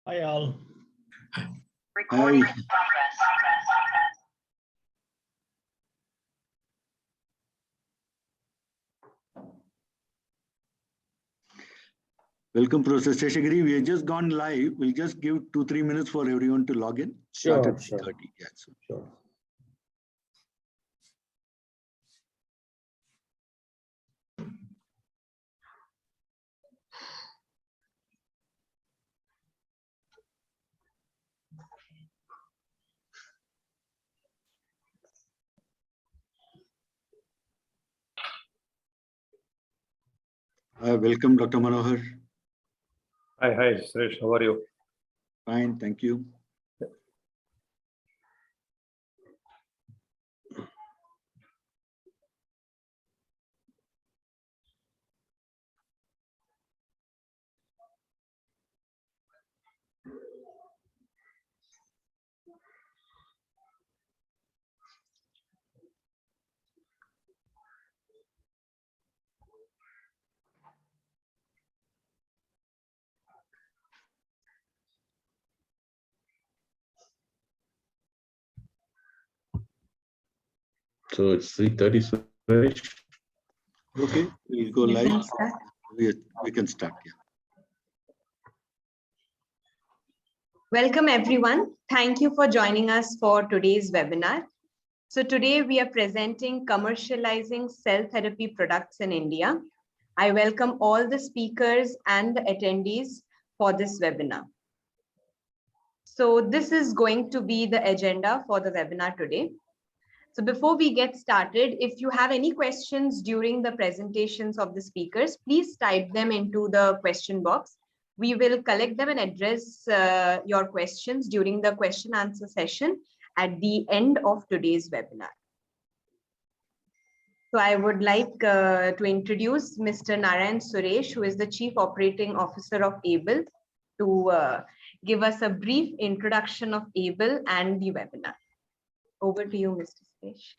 Hi all. Recording in progress. Welcome, Professor Seshagiri. We have just gone live. We'll just give 2-3 minutes for everyone to log in. Sure, Start at sure. 3:30. Yeah, so. Sure. Welcome, Dr. Manohar. Hi, Suresh. How are you? Fine, thank you. So it's 3:30, Suresh. Okay, we'll go live. We can start. Yeah. Welcome everyone. Thank you for joining us for today's webinar. So today we are presenting commercializing cell therapy products in India. I welcome all the speakers and the attendees for this webinar. So this is going to be the agenda for the webinar today. So before we get started, if you have any questions during the presentations of the speakers, please type them into the question box. We will collect them and address your questions during the question answer session at the end of today's webinar. So I would like to introduce Mr. Narayan Suresh, who is the Chief Operating Officer of ABLE, to give us a brief introduction of ABLE and the webinar. Over to you, Mr. Suresh.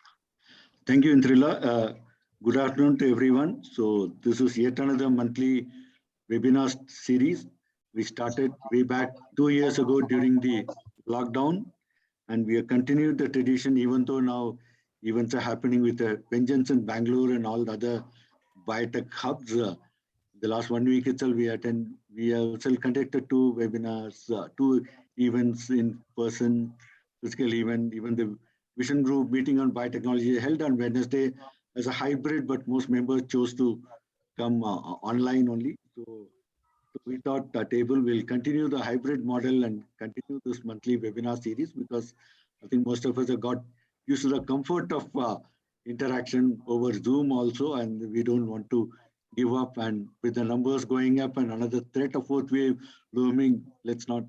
Thank you, Intrila. Good afternoon to everyone. So this is yet another monthly webinar series. We started way back 2 years ago during the lockdown, and we have continued the tradition even though now events are happening with the vengeance in Bangalore and all the other biotech hubs. The last 1 week itself, we have also conducted 2 webinars, 2 events in person, physical event, even the Vision Group meeting on biotechnology held on Wednesday as a hybrid, but most members chose to come online only. So we thought that ABLE will continue the hybrid model and continue this monthly webinar series because I think most of us have got used to the comfort of interaction over Zoom also, and we don't want to give up. And with the numbers going up and another threat of 4th wave looming, let's not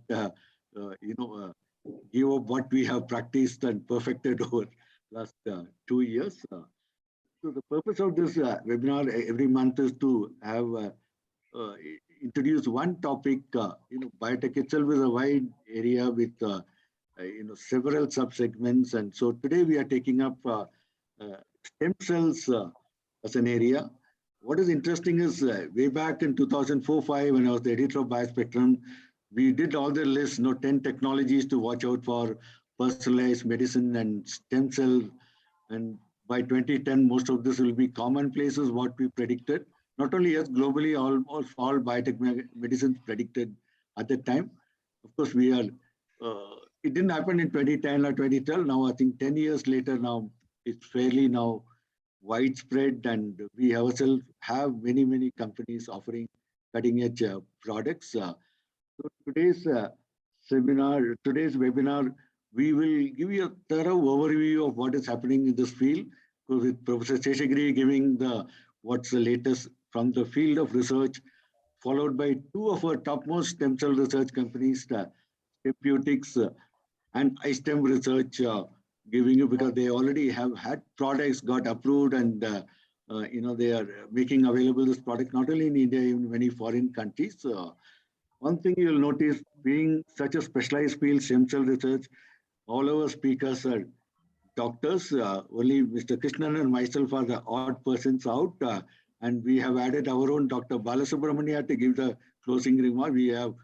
give up what we have practiced and perfected over last 2 years. So the purpose of this webinar every month is to have introduce one topic. Biotech itself is a wide area with several sub-segments, and so today we are taking up stem cells as an area. What is interesting is way back in 2004-05 when I was the editor of Biospectrum, we did all the lists, 10 technologies to watch out for personalized medicine and stem cell. And by 2010, most of this will be commonplaces, what we predicted. Not only us, globally, all biotech medicines predicted at the time. Of course, we are, it didn't happen in 2010 or 2012. Now, I think 10 years later now, it's fairly now widespread, and we ourselves have many companies offering cutting edge products. So today's webinar, we will give you a thorough overview of what is happening in this field, with Professor Seshagiri giving what's the latest from the field of research, followed by 2 of our topmost stem cell research companies, Stempeutics and Eyestem Research, giving you, because they already have had products got approved, and they are making available this product not only in India, even many foreign countries. One thing you'll notice, being such a specialized field, stem cell research, all our speakers are doctors. Only Mr. Krishnan and myself are the odd persons out, and we have added our own Dr. Balasubramania to give the closing remark. We have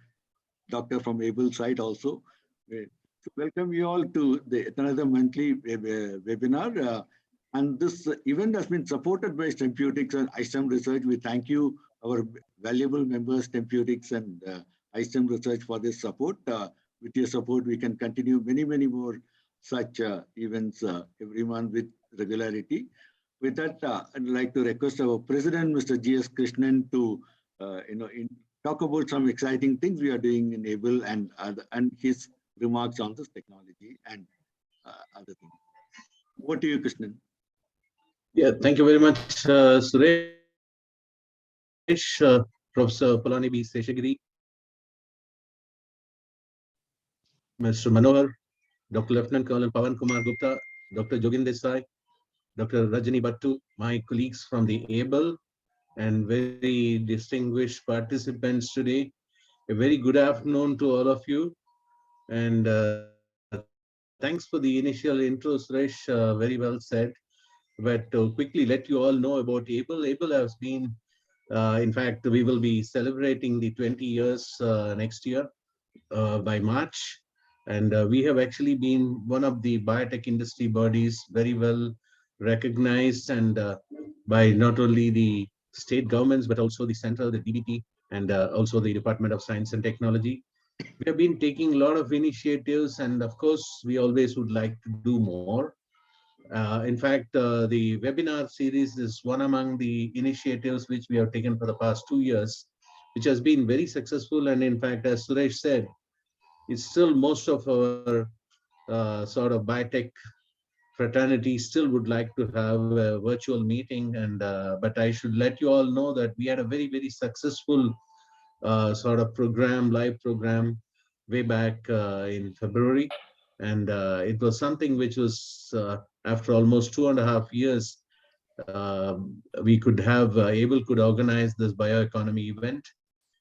doctor from ABLE side also. So welcome you all to another monthly webinar. And this event has been supported by Stempeutics and Eyestem Research. We thank you, our valuable members, Stempeutics and Eyestem Research, for this support. With your support, we can continue many more such events every month with regularity. With that, I'd like to request our president, Mr. G.S. Krishnan, to talk about some exciting things we are doing in ABLE and his remarks on this technology and other things. Over to you, Krishnan. Yeah, thank you very much, Suresh, Professor Polani B. Seshagiri, Mr. Manohar, Dr. Lieutenant Colonel Pawan Kumar Gupta, Dr. Jogin Desai, Dr. Rajani Bhattu, my colleagues from the ABLE, and very distinguished participants today. A very good afternoon to all of you. And thanks for the initial intro, Suresh, very well said. But to quickly let you all know about ABLE. ABLE has been, in fact, we will be celebrating the 20 years next year by March. And we have actually been one of the biotech industry bodies very well recognized and by not only the state governments, but also the central, the DBT, and also the Department of Science and Technology. We have been taking a lot of initiatives, and of course, we always would like to do more. In fact, the webinar series is one among the initiatives which we have taken for the past 2 years, which has been very successful. And in fact, as Suresh said, it's still most of our sort of biotech fraternity still would like to have a virtual meeting. And but I should let you all know that we had a very successful sort of program, live program, way back in February. And it was something which was, after almost 2.5 years, we could have, ABLE could organize this bioeconomy event.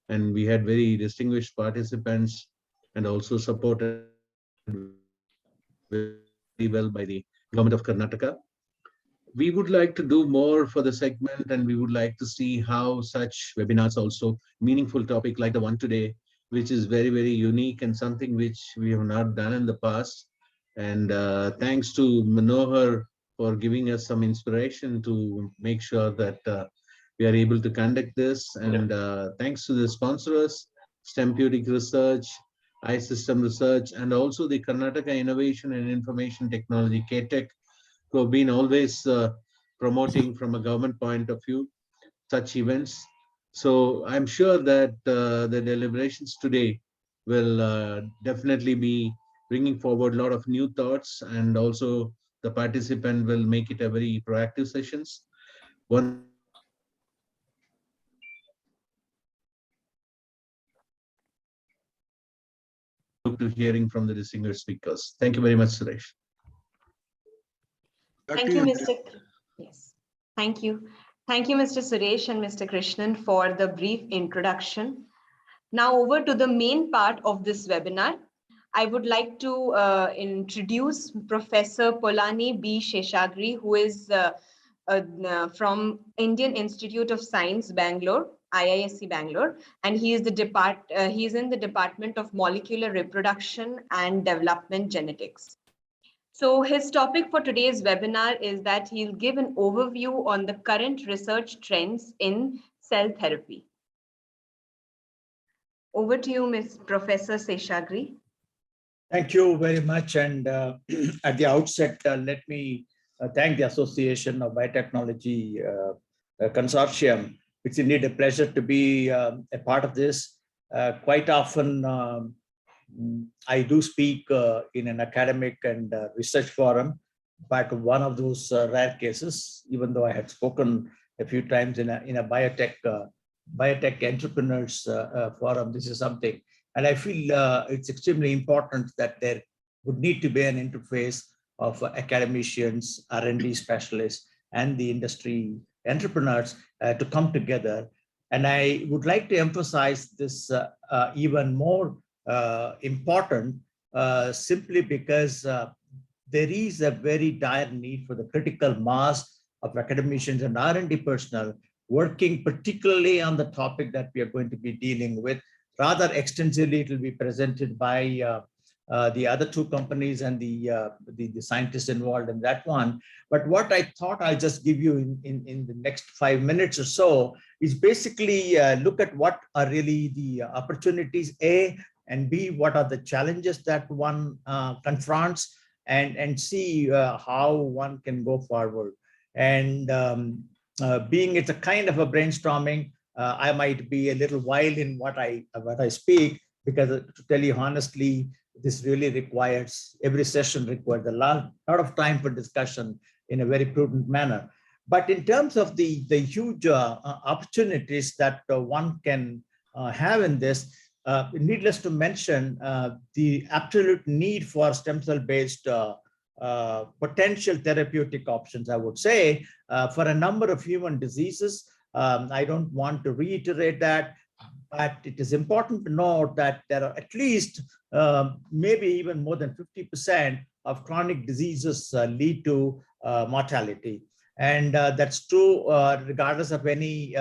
And we had very distinguished participants and also supported very well by the government of Karnataka. We would like to do more for the segment, and we would like to see how such webinars, also meaningful topic like the one today, which is very unique and something which we have not done in the past. And thanks to Manohar for giving us some inspiration to make sure that we are able to conduct this. And thanks to the sponsors, Stempeutics Research, Eyestem Research, and also the Karnataka Innovation and Information Technology, KTech, who have been always promoting from a government point of view such events. So I'm sure that the deliberations today will definitely be bringing forward a lot of new thoughts, and also the participant will make it a very proactive sessions. One to hearing from the distinguished speakers. Thank you very much, Suresh. Thank you, Mr. Yes, thank you. Thank you, Mr. Suresh and Mr. Krishnan, for the brief introduction. Now over to the main part of this webinar. I would like to introduce Professor Polani B. Seshagiri, who is from Indian Institute of Science, Bangalore, IISc Bangalore, and he is he's in the Department of Molecular Reproduction and Development Genetics. So his topic for today's webinar is that he'll give an overview on the current research trends in cell therapy. Over to you, Professor Seshagiri. Thank you very much. And at the outset, let me thank the Association of Biotechnology Consortium. It's indeed a pleasure to be a part of this. Quite often, I do speak in an academic and research forum, but one of those rare cases, even though I had spoken a few times in a biotech entrepreneurs forum, this is something. And I feel it's extremely important that there would need to be an interface of academicians, R&D specialists, and the industry entrepreneurs to come together. And I would like to emphasize this even more important simply because there is a very dire need for the critical mass of academicians and R&D personnel working particularly on the topic that we are going to be dealing with. rather extensively it will be presented by the other two companies and the scientists involved in that one. But what I thought I'll just give you in the next 5 minutes or so is basically look at what are really the opportunities, A, and B, what are the challenges that one confronts, and see how one can go forward. And being it's a kind of a brainstorming, I might be a little wild in what I speak, because to tell you honestly, this really requires, every session requires a lot of time for discussion in a very prudent manner. But in terms of the huge opportunities that one can have in this, needless to mention, the absolute need for stem cell based potential therapeutic options, I would say, for a number of human diseases. I don't want to reiterate that, but it is important to note that there are at least maybe even more than 50% of chronic diseases lead to mortality. And that's true regardless of any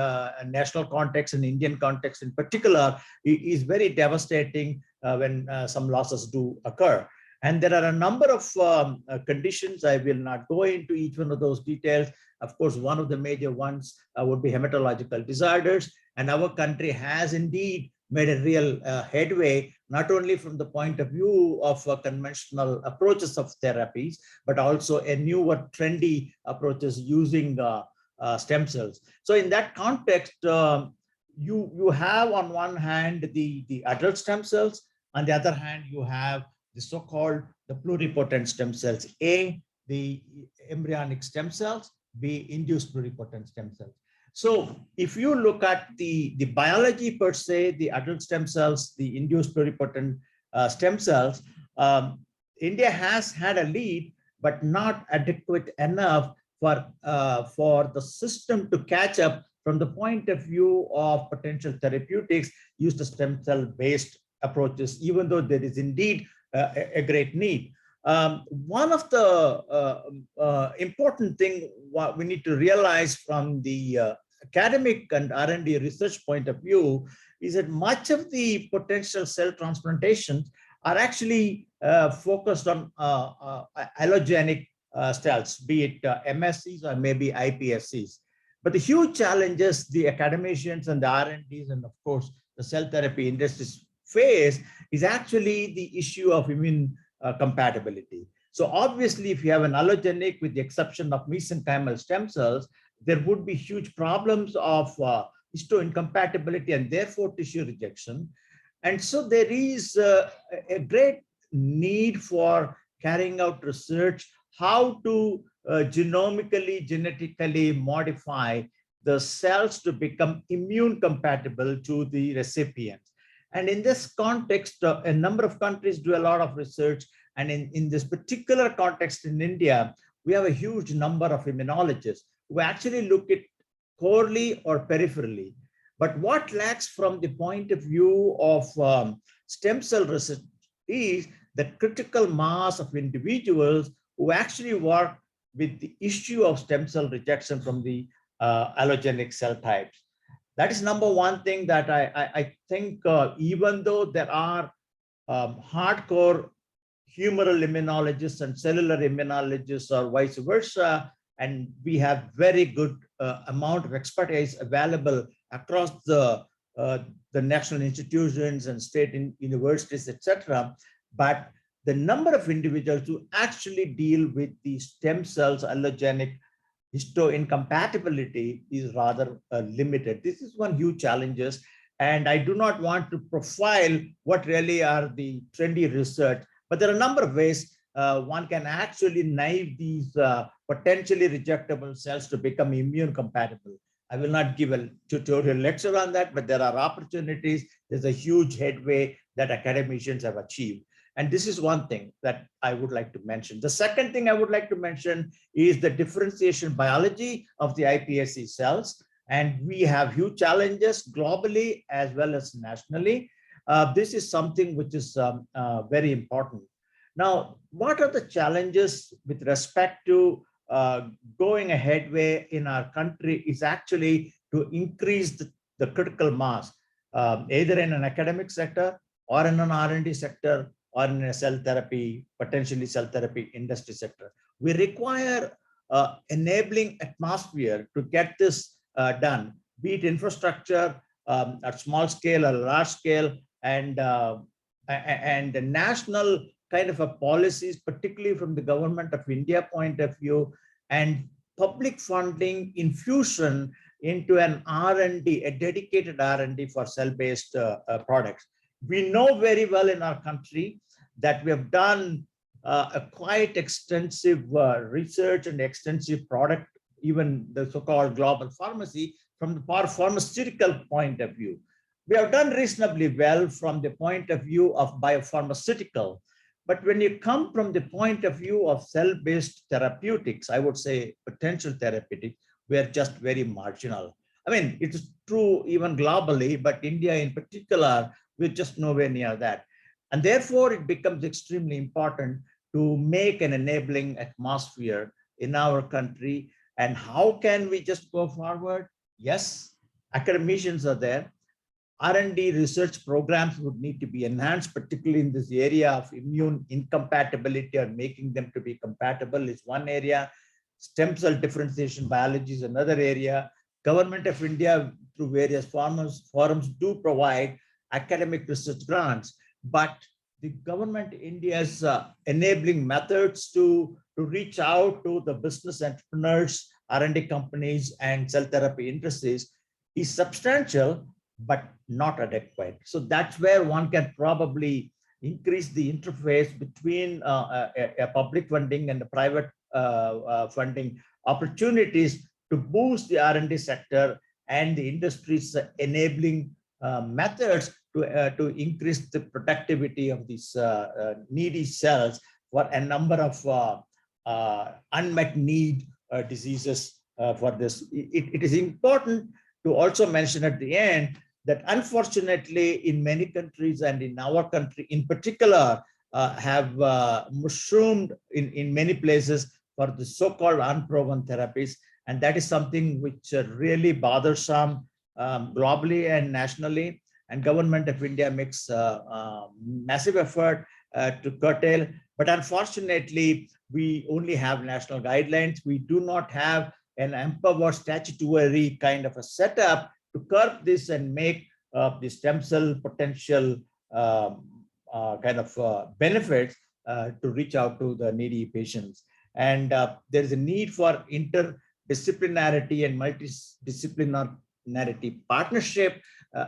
national context, and Indian context in particular. It is very devastating when some losses do occur. And there are a number of conditions. I will not go into each one of those details. Of course, one of the major ones would be hematological disorders. And our country has indeed made a real headway, not only from the point of view of conventional approaches of therapies, but also a newer trendy approaches using stem cells. So in that context, you have on one hand the adult stem cells, on the other hand, you have the so-called the pluripotent stem cells, A, the embryonic stem cells, B, induced pluripotent stem cells. So if you look at the biology per se, the adult stem cells, the induced pluripotent stem cells, India has had a lead, but not adequate enough for the system to catch up from the point of view of potential therapeutics used to stem cell based approaches, even though there is indeed a great need. One of the important thing what we need to realize from the academic and R&D research point of view is that much of the potential cell transplantations are actually focused on allogenic cells, be it MSCs or maybe iPSCs. But the huge challenges the academicians and the R&Ds and of course the cell therapy industries face is actually the issue of immune compatibility. So obviously, if you have an allogenic, with the exception of mesenchymal stem cells, there would be huge problems of histoincompatibility and therefore tissue rejection. And so there is a great need for carrying out research how to genomically, genetically modify the cells to become immune compatible to the recipients. And in this context, a number of countries do a lot of research. And in this particular context in India, we have a huge number of immunologists who actually look at corely or peripherally. But what lacks from the point of view of stem cell research is the critical mass of individuals who actually work with the issue of stem cell rejection from the allogenic cell types. That is number one thing that I think even though there are hardcore humoral immunologists and cellular immunologists or vice versa, and we have very good amount of expertise available across the national institutions and state universities, etc. But the number of individuals who actually deal with the stem cells allogenic histoincompatibility is rather limited. This is one huge challenges, and I do not want to profile what really are the trendy research, but there are a number of ways one can actually naive these potentially rejectable cells to become immune compatible. I will not give a tutorial lecture on that, but there are opportunities. There's a huge headway that academicians have achieved. And this is one thing that I would like to mention. The second thing I would like to mention is the differentiation biology of the iPSC cells. And we have huge challenges globally as well as nationally. This is something which is very important. Now, what are the challenges with respect to going a headway in our country is actually to increase the critical mass. either in an academic sector or in an R&D sector or in a cell therapy, potentially cell therapy industry sector. We require enabling atmosphere to get this done, be it infrastructure at small scale or large scale, and the national kind of a policies, particularly from the government of India point of view, and public funding infusion into an R&D, a dedicated R&D for cell-based products. We know very well in our country that we have done a quite extensive research and extensive product, even the so-called global pharmacy, from the pharmaceutical point of view. We have done reasonably well from the point of view of biopharmaceutical. But when you come from the point of view of cell-based therapeutics, I would say potential therapeutic, we are just very marginal. I mean, it is true even globally, but India in particular, we're just nowhere near that. And therefore, it becomes extremely important to make an enabling atmosphere in our country. And how can we just go forward? Yes, academicians are there. R&D research programs would need to be enhanced, particularly in this area of immune incompatibility or making them to be compatible is one area. Stem cell differentiation biology is another area. Government of India through various forums do provide academic research grants, but the government India's enabling methods to reach out to the business entrepreneurs, R&D companies, and cell therapy industries is substantial, but not adequate. So that's where one can probably increase the interface between a public funding and the private funding opportunities to boost the R&D sector and the industry's enabling methods to increase the productivity of these needy cells for a number of unmet need diseases for this. It is important to also mention at the end that unfortunately in many countries and in our country in particular have mushroomed in many places for the so-called unproven therapies. And that is something which really bothersome globally and nationally. And government of India makes massive effort to curtail. But unfortunately, we only have national guidelines. We do not have an empowered statutory kind of a setup to curb this and make the stem cell potential kind of benefits to reach out to the needy patients. And there is a need for interdisciplinarity and multidisciplinarity partnership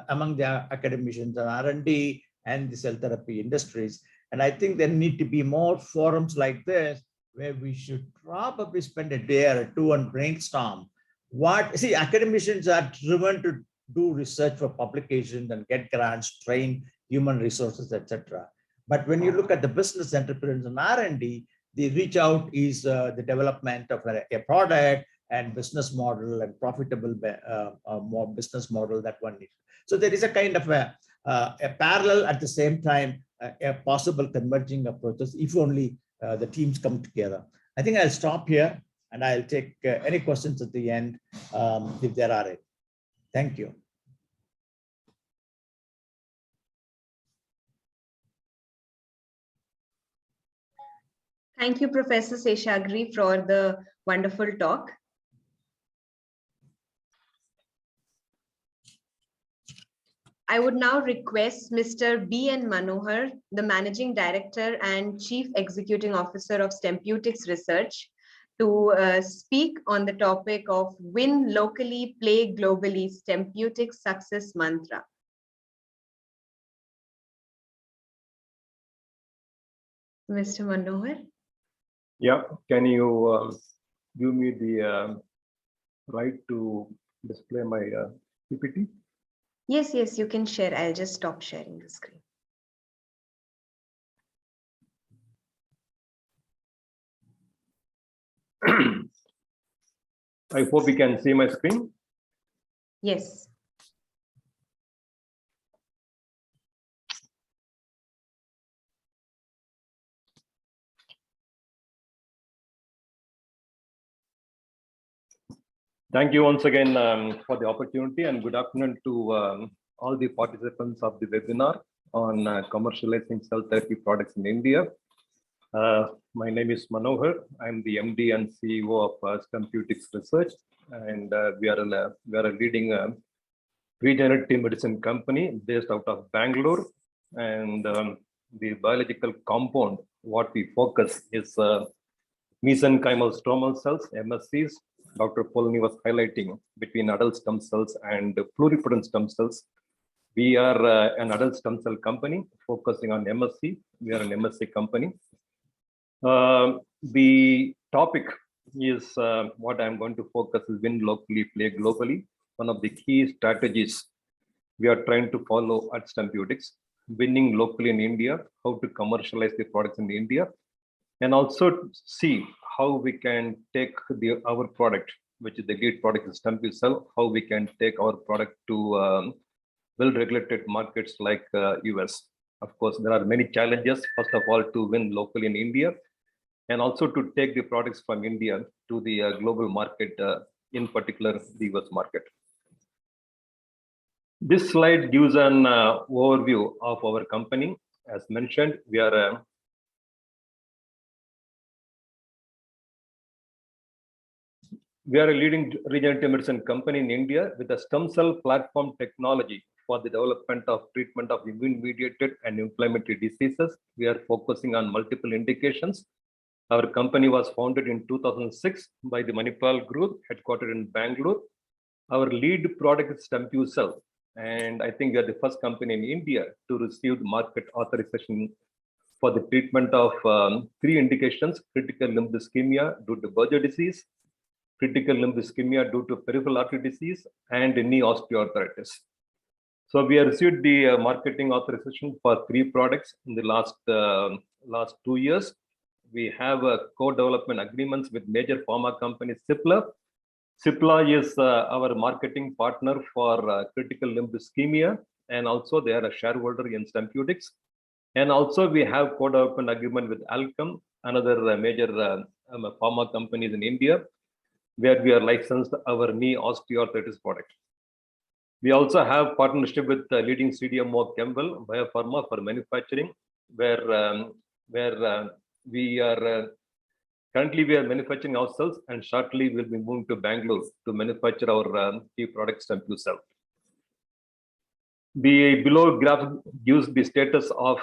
among the academicians and R&D and the cell therapy industries. And I think there need to be more forums like this where we should probably spend a day or two and brainstorm. Academicians are driven to do research for publications and get grants, train human resources, etc. But when you look at the business entrepreneurs and R&D, the reach out is the development of a product and business model and profitable more business model that one needs. So there is a kind of a parallel at the same time, a possible converging approaches if only the teams come together. I think I'll stop here and I'll take any questions at the end if there are any. Thank you. Thank you, Professor Seshagiri, for the wonderful talk. I would now request Mr. B.N. Manohar, the Managing Director and Chief Executive Officer of Stempeutics Research, to speak on the topic of Win Locally, Play Globally, Stempeutic Success Mantra. Mr. Manohar? Yeah, can you give me the right to display my PPT? Yes, yes, you can share. I'll just stop sharing the screen. I hope you can see my screen. Yes. Thank you once again for the opportunity, and good afternoon to all the participants of the webinar on commercializing cell therapy products in India. My name is Manohar. I'm the MD and CEO of Stempeutics Research, and we are a leading regenerative medicine company based out of Bangalore. And the biological compound, what we focus is mesenchymal stromal cells, MSCs. Dr. Polny was highlighting between adult stem cells and pluripotent stem cells. We are an adult stem cell company focusing on MSC. We are an MSC company. The topic is what I'm going to focus is win locally, play globally. One of the key strategies we are trying to follow at Stempeutics, winning locally in India, how to commercialize the products in India, and also see how we can take our product, which is the lead product is Stempeucel, how we can take our product to well-regulated markets like US. Of course, there are many challenges. First of all, to win locally in India, and also to take the products from India to the global market, in particular the US market. This slide gives an overview of our company. As mentioned, we are a leading regenerative medicine company in India with a stem cell platform technology for the development of treatment of immune-mediated and inflammatory diseases. We are focusing on multiple indications. Our company was founded in 2006 by the Manipal Group, headquartered in Bangalore. Our lead product is Stempeucel, and I think we are the first company in India to receive market authorization for the treatment of 3 indications: critical limb ischemia due to Buerger disease, critical limb ischemia due to peripheral artery disease, and knee osteoarthritis. So we have received the marketing authorization for 3 products in the last 2 years. We have co-development agreements with major pharma companies. Cipla is our marketing partner for critical limb ischemia, and also they are a shareholder in Stempeutics. And also we have co-development agreement with Alchem, another major pharma companies in India, where we are licensed our knee osteoarthritis product. We also have partnership with leading CDMO Chemwell Biopharma for manufacturing, where we are currently manufacturing ourselves, and shortly we'll be moving to Bangalore to manufacture our key product Stempeucel. The below graph gives the status of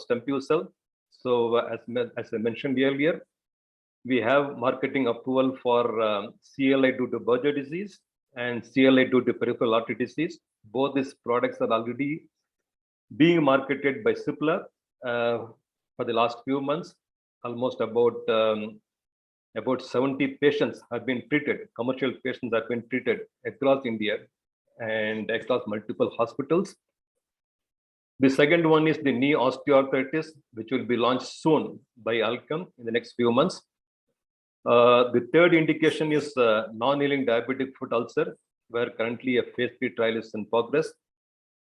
Stempeucel. So as I mentioned earlier, we have marketing approval for CLI due to Buerger disease and CLI due to peripheral artery disease. Both these products are already being marketed by Cipla for the last few months. Almost about 70 patients have been treated, commercial patients have been treated across India and across multiple hospitals. The second one is the knee osteoarthritis, which will be launched soon by Alchem in the next few months. The third indication is non-healing diabetic foot ulcer, where currently a phase 3 trial is in progress.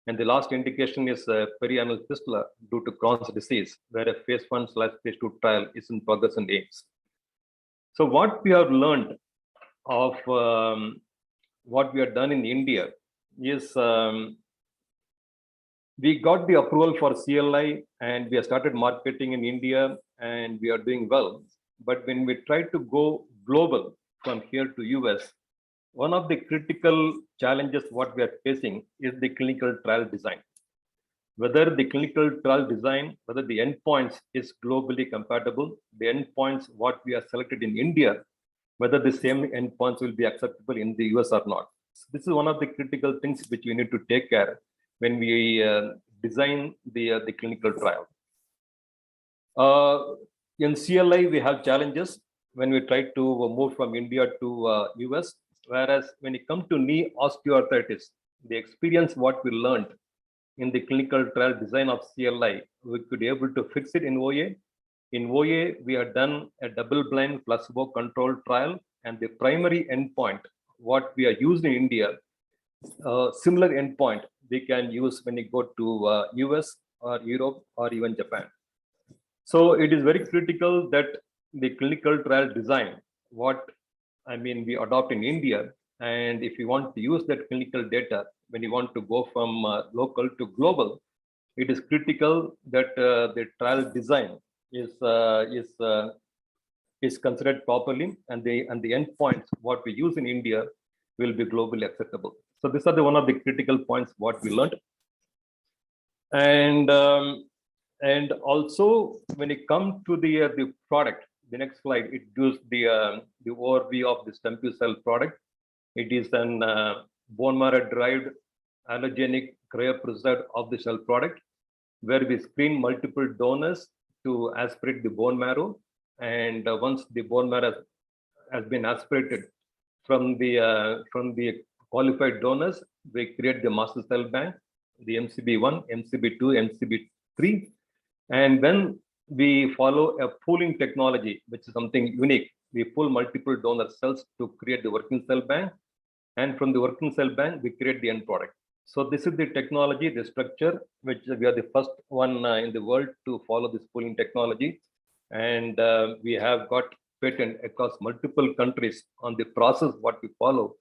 And the last indication is perianal fistula due to Crohn's disease, where a phase 1/phase 2 trial is in progress in AIDS. So what we have learned of what we have done in India is we got the approval for CLI and we have started marketing in India and we are doing well. But when we try to go global from here to US, one of the critical challenges what we are facing is the clinical trial design. Whether the clinical trial design, whether the endpoints is globally compatible, the endpoints what we are selected in India, whether the same endpoints will be acceptable in the US or not. So this is one of the critical things which we need to take care when we design the clinical trial. In CLI, we have challenges when we try to move from India to US. Whereas when it comes to knee osteoarthritis, the experience what we learned in the clinical trial design of CLI, we could be able to fix it in OA. In OA, we have done a double-blind placebo-controlled trial, and the primary endpoint, what we are used in India, similar endpoint we can use when you go to US or Europe or even Japan. So it is very critical that the clinical trial design, we adopt in India, and if you want to use that clinical data, when you want to go from local to global, it is critical that the trial design is considered properly, and the endpoints what we use in India will be globally acceptable. So these are one of the critical points what we learned. And also when it comes to the product, the next slide, it gives the overview of the Stempeucel product. It is an bone marrow derived allogenic cryopreserved off-the-shelf product, where we screen multiple donors to aspirate the bone marrow. And once the bone marrow has been aspirated from the qualified donors, we create the master cell bank, the MCB1, MCB2, MCB3. And when we follow a pooling technology, which is something unique, we pull multiple donor cells to create the working cell bank. And from the working cell bank, we create the end product. So this is the technology, the structure, which we are the first one in the world to follow this pooling technology. And we have got patent across multiple countries on the process what we follow,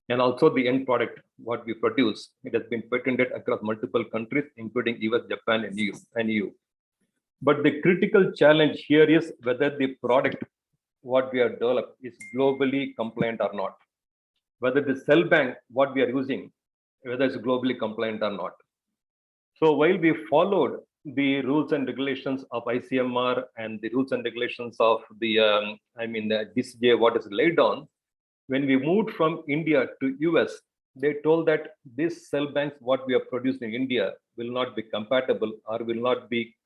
and also the end product what we produce. It has been patented across multiple countries, including US, Japan, and EU. But the critical challenge here is whether the product what we have developed is globally compliant or not. Whether the cell bank what we are using, whether it's globally compliant or not. So while we followed the rules and regulations of ICMR and the rules and regulations of the DCGI what is laid on, when we moved from India to US, they told that these cell banks what we have produced in India will not be compatible or will not be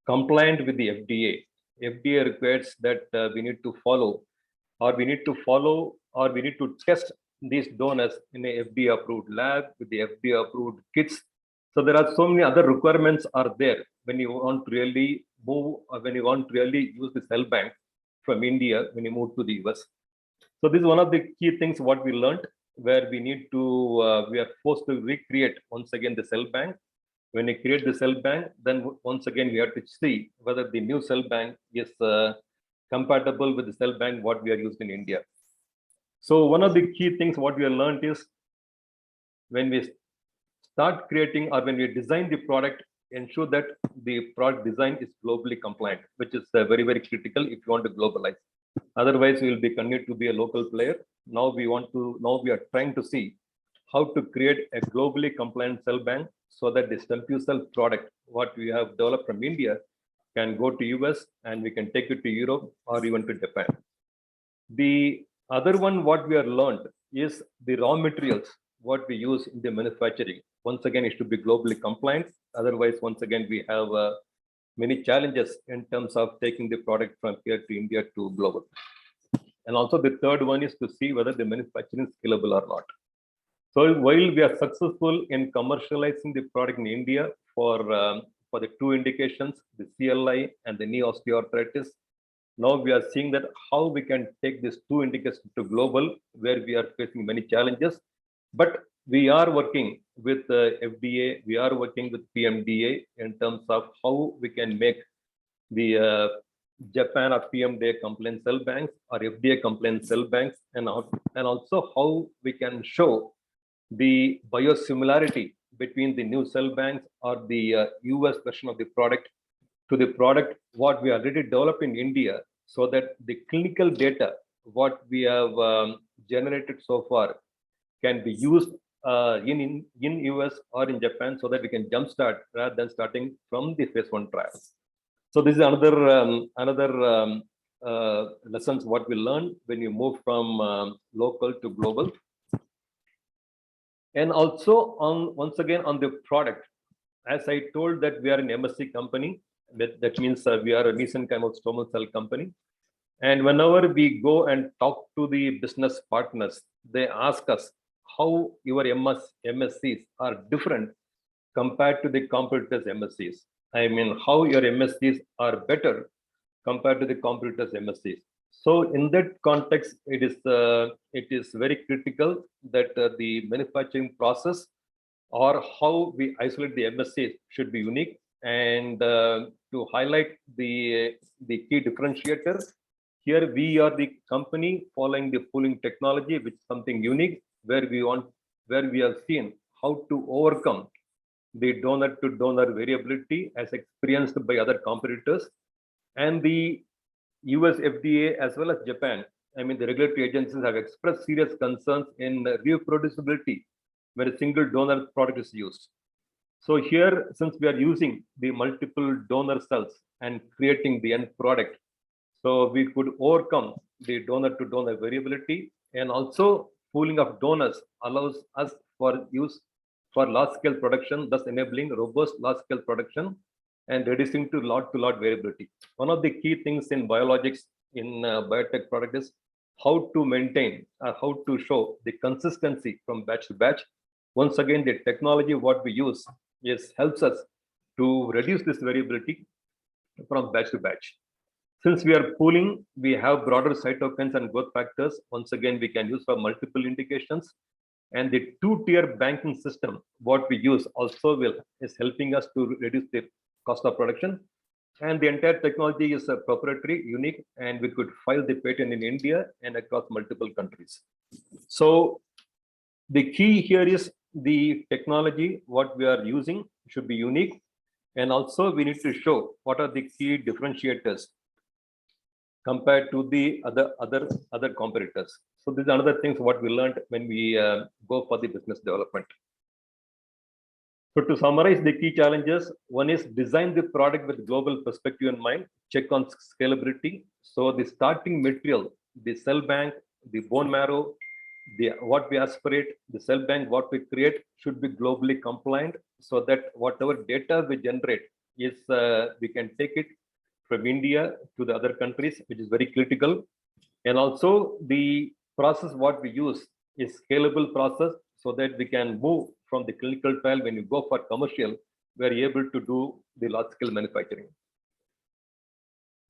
compliant with the FDA. FDA requires that we need to follow or we need to test these donors in a FDA approved lab with the FDA approved kits. So there are so many other requirements are there when you want to really move or when you want to really use the cell bank from India when you move to the US. So this is one of the key things what we learned, where we need to we are forced to recreate once again the cell bank. When we create the cell bank, then once again we have to see whether the new cell bank is compatible with the cell bank what we are used in India. So one of the key things what we have learned is when we start creating or when we design the product, ensure that the product design is globally compliant, which is very, very critical if you want to globalize. Otherwise, we will be continued to be a local player. Now we are trying to see how to create a globally compliant cell bank so that the Stempeucel product, what we have developed from India, can go to US and we can take it to Europe or even to Japan. The other one what we have learned is the raw materials what we use in the manufacturing. Once again, it should be globally compliant. Otherwise, once again, we have many challenges in terms of taking the product from here to India to global. And also the third one is to see whether the manufacturing is scalable or not. So while we are successful in commercializing the product in India for the two indications, the CLI and the knee osteoarthritis, now we are seeing that how we can take these two indications to global, where we are facing many challenges. But we are working with FDA, we are working with PMDA in terms of how we can make the Japan or PMDA compliant cell banks or FDA compliant cell banks, and also how we can show the biosimilarity between the new cell banks or the US version of the product to the product what we already developed in India, so that the clinical data what we have generated so far can be used in US or in Japan, so that we can jumpstart rather than starting from the phase 1 trial. So this is another lessons what we learned when you move from local to global. And also once again on the product, as I told that we are an MSC company, that means we are a mesenchymal stromal cell company. And whenever we go and talk to the business partners, they ask us how your MSCs are different compared to the competitors' MSCs. I mean, how your MSCs are better compared to the competitors' MSCs. So in that context, it is very critical that the manufacturing process or how we isolate the MSCs should be unique. And to highlight the key differentiator, here we are the company following the pooling technology, which is something unique, where we have seen how to overcome the donor-to-donor variability as experienced by other competitors. And the US FDA as well as Japan, the regulatory agencies have expressed serious concerns in reproducibility when a single donor product is used. So here, since we are using the multiple donor cells and creating the end product, so we could overcome the donor-to-donor variability, and also pooling of donors allows us for use for large-scale production, thus enabling robust large-scale production and reducing to lot variability. One of the key things in biologics, in biotech product is how to maintain, how to show the consistency from batch to batch. Once again, the technology what we use helps us to reduce this variability from batch to batch. Since we are pooling, we have broader cytokines and growth factors. Once again, we can use for multiple indications. And the two-tier banking system, what we use also is helping us to reduce the cost of production. And the entire technology is proprietary, unique, and we could file the patent in India and across multiple countries. So the key here is the technology, what we are using should be unique. And also we need to show what are the key differentiators compared to the other competitors. So these are another things what we learned when we go for the business development. So to summarize the key challenges, one is design the product with global perspective in mind, check on scalability. So the starting material, the cell bank, the bone marrow, what we aspirate, the cell bank, what we create should be globally compliant, so that whatever data we generate is we can take it from India to the other countries, which is very critical. And also the process what we use is scalable process, so that we can move from the clinical trial. When you go for commercial, we are able to do the large scale manufacturing.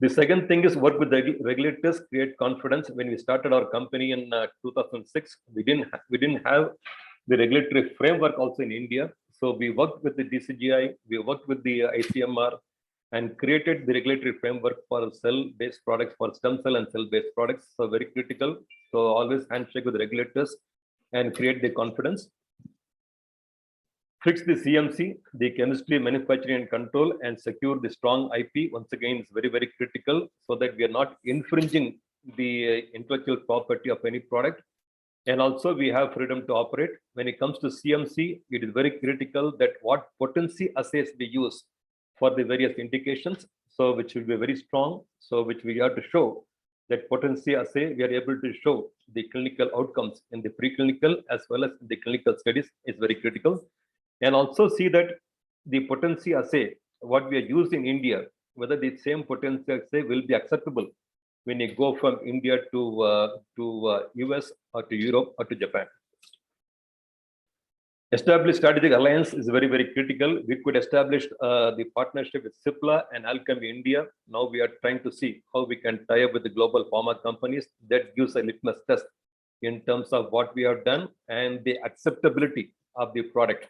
The second thing is work with the regulators, create confidence. When we started our company in 2006, we didn't have the regulatory framework also in India. So we worked with the DCGI, we worked with the ICMR, and created the regulatory framework for cell-based products, for stem cell and cell-based products. So very critical. So always handshake with the regulators and create the confidence. Fix the CMC, the chemistry, manufacturing and control, and secure the strong IP. Once again, it's very, very critical, so that we are not infringing the intellectual property of any product. And also we have freedom to operate. When it comes to CMC, it is very critical that what potency assays we use for the various indications, so which will be very strong, so which we have to show that potency assay, we are able to show the clinical outcomes in the preclinical as well as the clinical studies is very critical. And also see that the potency assay, what we are using in India, whether the same potency assay will be acceptable when you go from India to US or to Europe or to Japan. Establish strategic alliance is very, very critical. We could establish the partnership with Cipla and Alchemy India. Now we are trying to see how we can tie up with the global pharma companies. That gives a litmus test in terms of what we have done and the acceptability of the product,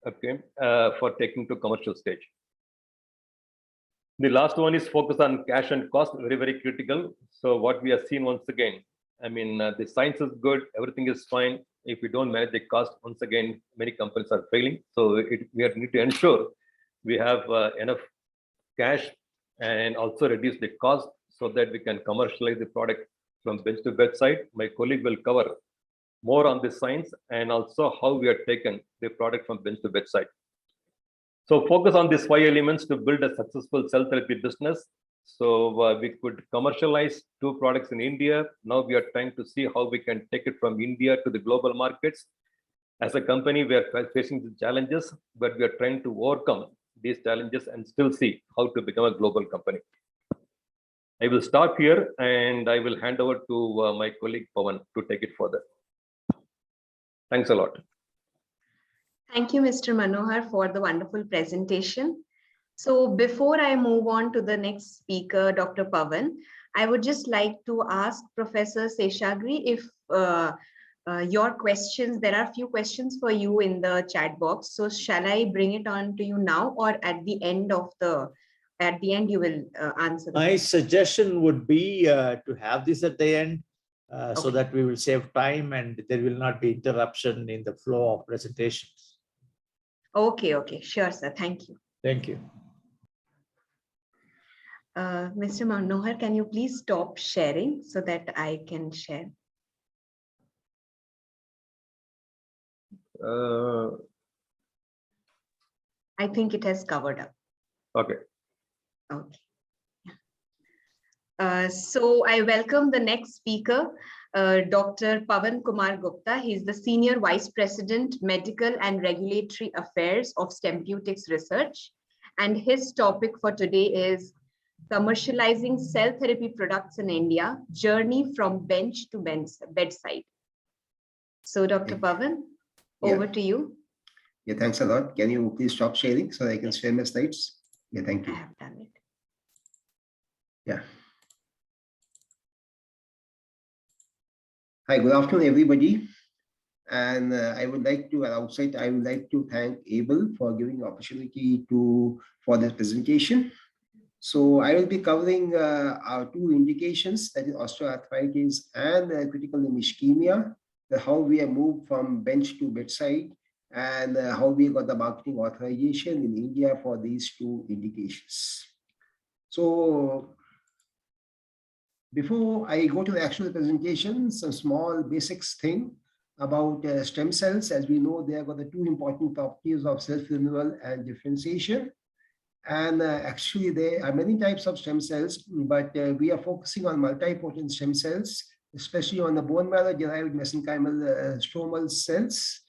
okay, for taking to commercial stage. The last one is focus on cash and cost, very, very critical. So what we have seen once again, the science is good, everything is fine. If we don't manage the cost, once again, many companies are failing. So we need to ensure we have enough cash and also reduce the cost, so that we can commercialize the product from bench to bedside. My colleague will cover more on the science and also how we have taken the product from bench to bedside. So focus on these 5 elements to build a successful cell therapy business. So we could commercialize 2 products in India. Now we are trying to see how we can take it from India to the global markets. As a company, we are facing the challenges, but we are trying to overcome these challenges and still see how to become a global company. I will stop here and I will hand over to my colleague Pawan to take it further. Thanks a lot. Thank you, Mr. Manohar, for the wonderful presentation. So before I move on to the next speaker, Dr. Pawan, I would just like to ask Professor Seshagiri if your questions, there are a few questions for you in the chat box. So shall I bring it on to you now, or at the end you will answer? My suggestion would be to have this at the end, so Okay. that we will save time and there will not be interruption in the flow of presentations. Okay, sure, sir. Thank you. Thank you. Mr. Manohar, can you please stop sharing so that I can share? I think it has covered up. Okay. Okay. So I welcome the next speaker, Dr. Pawan Kumar Gupta. He's the Senior Vice President, Medical and Regulatory Affairs of Stempeutics Research. And his topic for today is Commercializing Cell Therapy Products in India, Journey from Bench to Bedside. So Dr. Pawan, over to you. Yeah, thanks a lot. Can you please stop sharing so I can share my slides? Yeah, thank you. I have done it. Yeah. Hi, good afternoon, everybody. And I would like to, outside, I would like to thank Able for giving the opportunity for this presentation. So I will be covering our two indications, that is osteoarthritis and critical limb ischemia, how we have moved from bench to bedside, and how we got the marketing authorization in India for these two indications. So before I go to the actual presentation, some small basics thing about stem cells. As we know, they have got the two important properties of self-renewal and differentiation. And actually, there are many types of stem cells, but we are focusing on multipotent stem cells, especially on the bone marrow-derived mesenchymal stromal cells.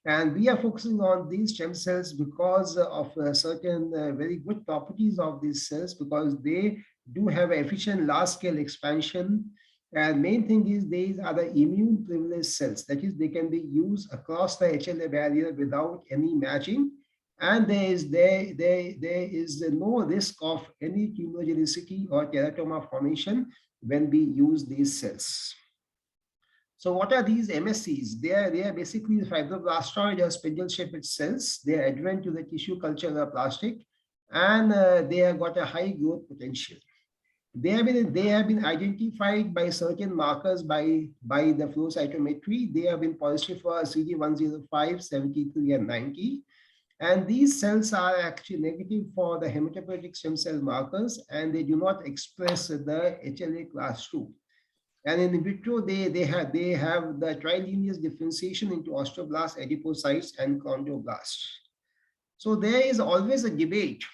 And we are focusing on these stem cells because of certain very good properties of these cells, because they do have efficient large-scale expansion. And main thing is these are the immune privileged cells. That is, they can be used across the HLA barrier without any matching. And there is no risk of any tumorigenicity or teratoma formation when we use these cells. So what are these MSCs? They are basically fibroblastoid or spindle-shaped cells. They are adherent to the tissue culture or plastic, and they have got a high growth potential. They have been identified by certain markers by the flow cytometry. They have been positive for CD105, 73, and 90. And these cells are actually negative for the hematopoietic stem cell markers, and they do not express the HLA class 2. And in vitro, they have the trilineage differentiation into osteoblasts, adipocytes, and chondroblasts. So there is always a debate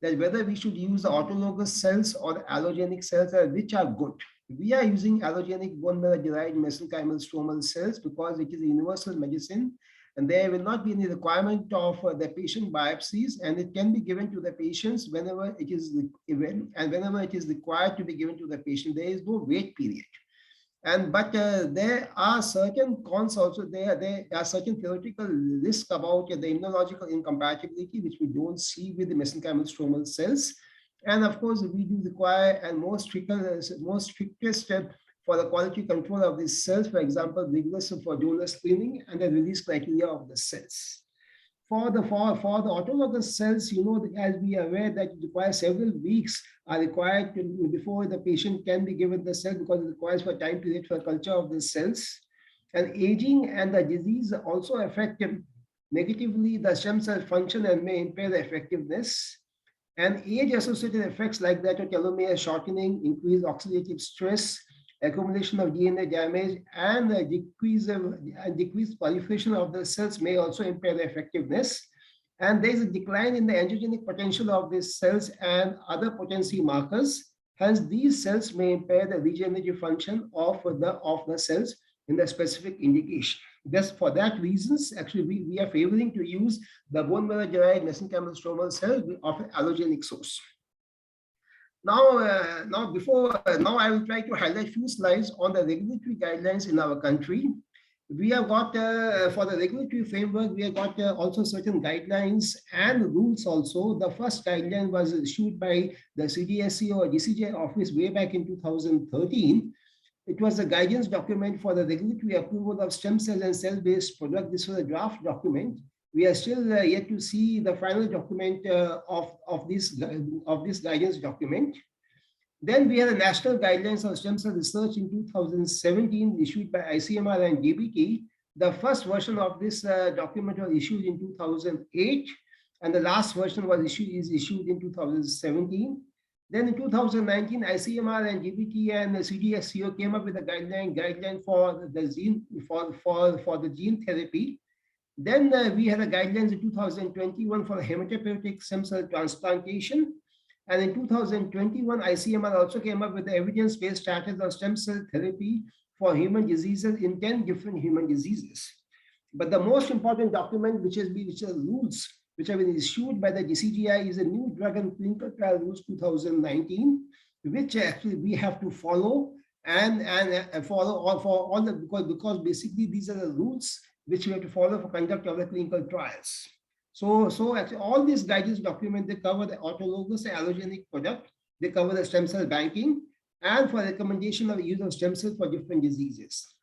that whether we should use the autologous cells or the allogenic cells, which are good. We are using allogenic bone marrow-derived mesenchymal stromal cells because it is a universal medicine, and there will not be any requirement of the patient biopsies, and it can be given to the patients whenever it is whenever it is required to be given to the patient. There is no wait period. But there are certain cons also. There are certain theoretical risks about the immunological incompatibility, which we don't see with the mesenchymal stromal cells. And of course, we do require a more strictest step for the quality control of these cells, for example, rigorous for donor screening and the release criteria of the cells. For the autologous cells, as we are aware that it requires several weeks are required before the patient can be given the cell, because it requires for time period for culture of the cells. And aging and the disease also affect negatively the stem cell function and may impair the effectiveness. And age-associated effects like that of telomere shortening, increased oxidative stress, accumulation of DNA damage, and decreased proliferation of the cells may also impair the effectiveness. And there is a decline in the angiogenic potential of these cells and other potency markers. Hence, these cells may impair the regenerative function of the cells in the specific indication. Just for that reasons, actually, we are favoring to use the bone marrow-derived mesenchymal stromal cell of an allogenic source. Now I will try to highlight a few slides on the regulatory guidelines in our country. We have got, for the regulatory framework, we have got also certain guidelines and rules also. The first guideline was issued by the CDSC or DCGI office way back in 2013. It was a guidance document for the regulatory approval of stem cell and cell-based product. This was a draft document. We are still yet to see the final document of this guidance document. Then we had the national guidelines on stem cell research in 2017 issued by ICMR and DBT. The first version of this document was issued in 2008, and the last version was issued in 2017. Then in 2019, ICMR and GBT and CDSCO came up with a guideline for the gene for the gene therapy. Then we had a guidelines in 2021 for hematopoietic stem cell transplantation. And in 2021, ICMR also came up with the evidence-based status of stem cell therapy for human diseases in 10 different human diseases. But the most important document, which are rules which have been issued by the DCGI, is a new drug and clinical trial rules 2019, which actually we have to follow and follow all for all the because basically these are the rules which we have to follow for conduct of the clinical trials. So actually all these guidance documents, they cover the autologous and allogenic product, they cover the stem cell banking, and for recommendation of use of stem cells for different diseases.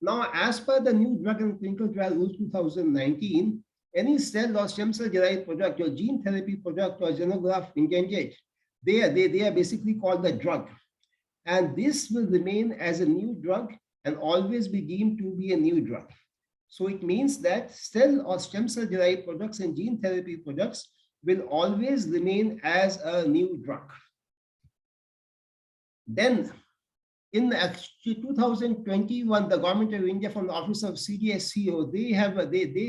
Now, as per the new drug and clinical trial rules 2019, any cell or stem cell derived product or gene therapy product or xenograft intended, they are basically called the drug. And this will remain as a new drug and always be deemed to be a new drug. So it means that cell or stem cell derived products and gene therapy products will always remain as a new drug. Then in 2021, the government of India from the office of CDSCO, they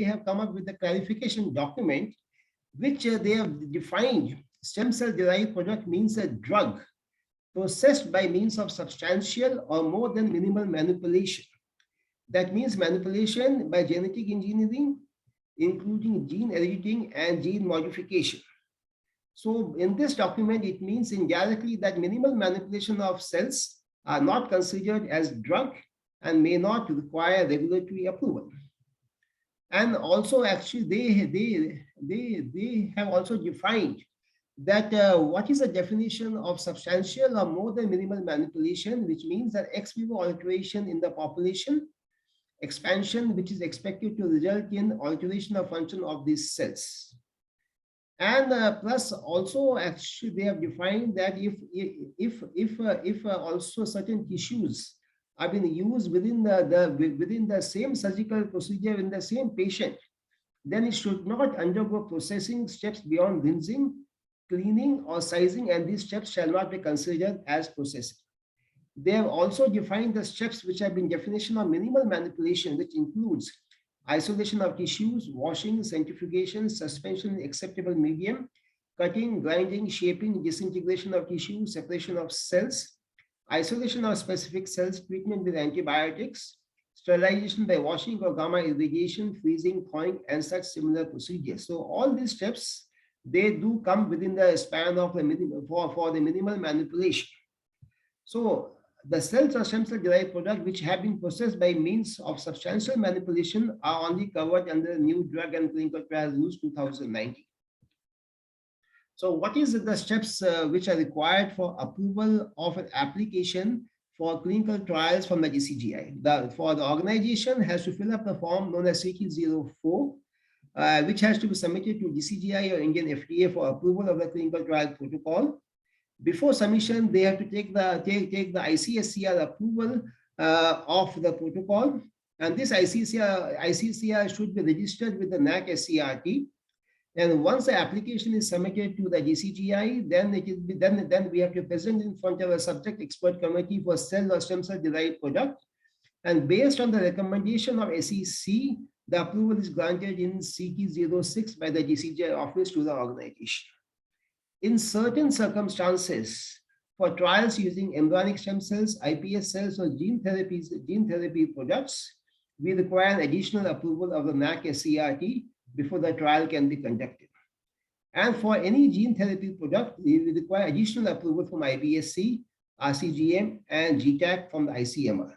have come up with a clarification document, which they have defined stem cell derived product means a drug processed by means of substantial or more than minimal manipulation. That means manipulation by genetic engineering, including gene editing and gene modification. So in this document, it means indirectly that minimal manipulation of cells are not considered as drug and may not require regulatory approval. And also actually they have also defined that what is the definition of substantial or more than minimal manipulation, which means that ex vivo alteration in the population, expansion which is expected to result in alteration of function of these cells. And plus also actually they have defined that if also certain tissues are being used within the same surgical procedure in the same patient, then it should not undergo processing steps beyond rinsing, cleaning or sizing, and these steps shall not be considered as processing. They have also defined the steps which have been definition of minimal manipulation, which includes isolation of tissues, washing, centrifugation, suspension in acceptable medium, cutting, grinding, shaping, disintegration of tissue, separation of cells, isolation of specific cells, treatment with antibiotics, sterilization by washing or gamma irradiation, freezing, thawing, and such similar procedures. So all these steps, they do come within the span of the for the minimal manipulation. So the cells or stem cell derived product which have been processed by means of substantial manipulation are only covered under the new drug and clinical trial rules 2019. So what is the steps which are required for approval of an application for clinical trials from the DCGI? For the organization has to fill up the form known as CT04, which has to be submitted to DCGI or Indian FDA for approval of the clinical trial protocol. Before submission, they have to take the ICSCR approval of the protocol, and this ICSCR should be registered with the NAC SCRT. And once the application is submitted to the DCGI, then we have to present in front of a subject expert committee for cell or stem cell derived product. And based on the recommendation of SEC, the approval is granted in CT06 by the DCGI office to the organization. In certain circumstances, for trials using embryonic stem cells, iPS cells, or gene therapy products, we require an additional approval of the NAC SCRT before the trial can be conducted. And for any gene therapy product, we require additional approval from IBSC, RCGM, and GTAC from the ICMR.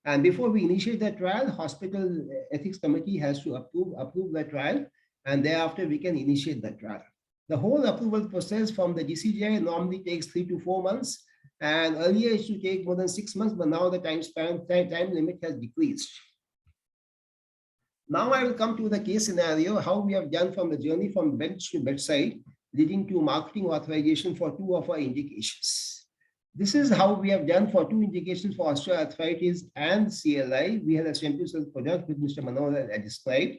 And before we initiate the trial, hospital ethics committee has to approve the trial, and thereafter we can initiate the trial. The whole approval process from the DCGI normally takes 3 to 4 months, and earlier it used to take more than 6 months, but now the time limit has decreased. Now I will come to the case scenario, how we have done from the journey from bench to bedside, leading to marketing authorization for 2 of our indications. This is how we have done for 2 indications for osteoarthritis and CLI. We had a Stempeucel product with Mr. Manohar had described.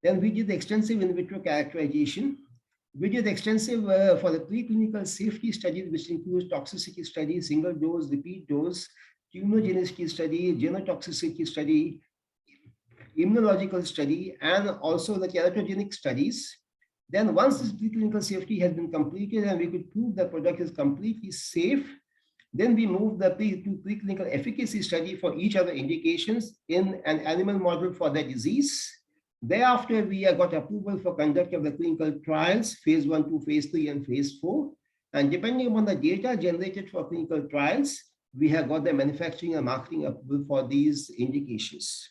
Then we did extensive in vitro characterization. We did extensive for the preclinical safety studies, which includes toxicity studies, single dose, repeat dose, immunogenicity study, genotoxicity study, immunological study, and also the teratogenic studies. Then once this preclinical safety has been completed and we could prove the product is completely safe, then we moved to preclinical efficacy study for each of the indications in an animal model for the disease. Thereafter, we got approval for conduct of the clinical trials, phase 1 to phase 3 and phase 4. And depending upon the data generated for clinical trials, we have got the manufacturing and marketing approval for these indications.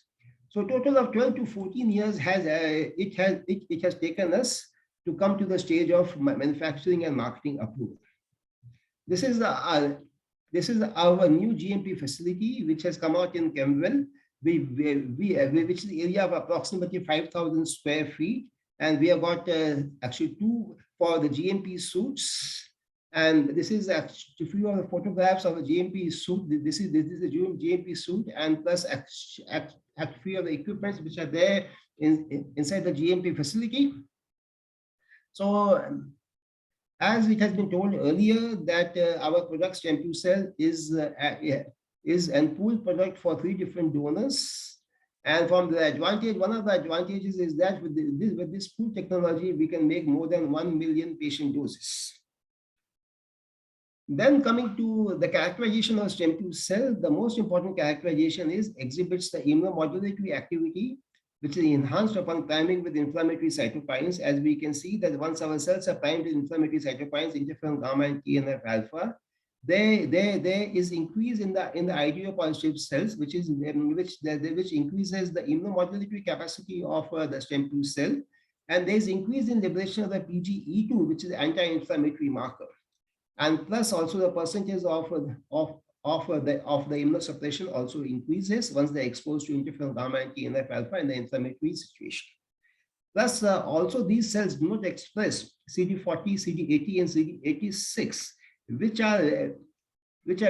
So a total of 12 to 14 years it has taken us to come to the stage of manufacturing and marketing approval. This is our new GMP facility, which has come out in Camwell, which is the area of approximately 5,000 square feet. And we have got actually 2 for the GMP suits. And this is actually a few of the photographs of a GMP suit. This is a GMP suit, and plus a few of the equipments which are there inside the GMP facility. So as it has been told earlier that our product Stempeucel is a pooled product for 3 different donors. And from the advantage, one of the advantages is that with this pool technology, we can make more than 1 million patient doses. Then coming to the characterization of Stempeucel, the most important characterization is exhibits the immunomodulatory activity, which is enhanced upon priming with inflammatory cytokines. As we can see that once our cells are primed with inflammatory cytokines, interferon gamma and TNF alpha, there is increase in the IgO-positive cells, which increases the immunomodulatory capacity of the Stempeucel, and there is increase in liberation of the PGE2, which is anti-inflammatory marker, and plus also the percentage of the immunosuppression also increases once they're exposed to interferon gamma and TNF alpha in the inflammatory situation. Plus, also these cells do not express CD40, CD80, and CD86, which are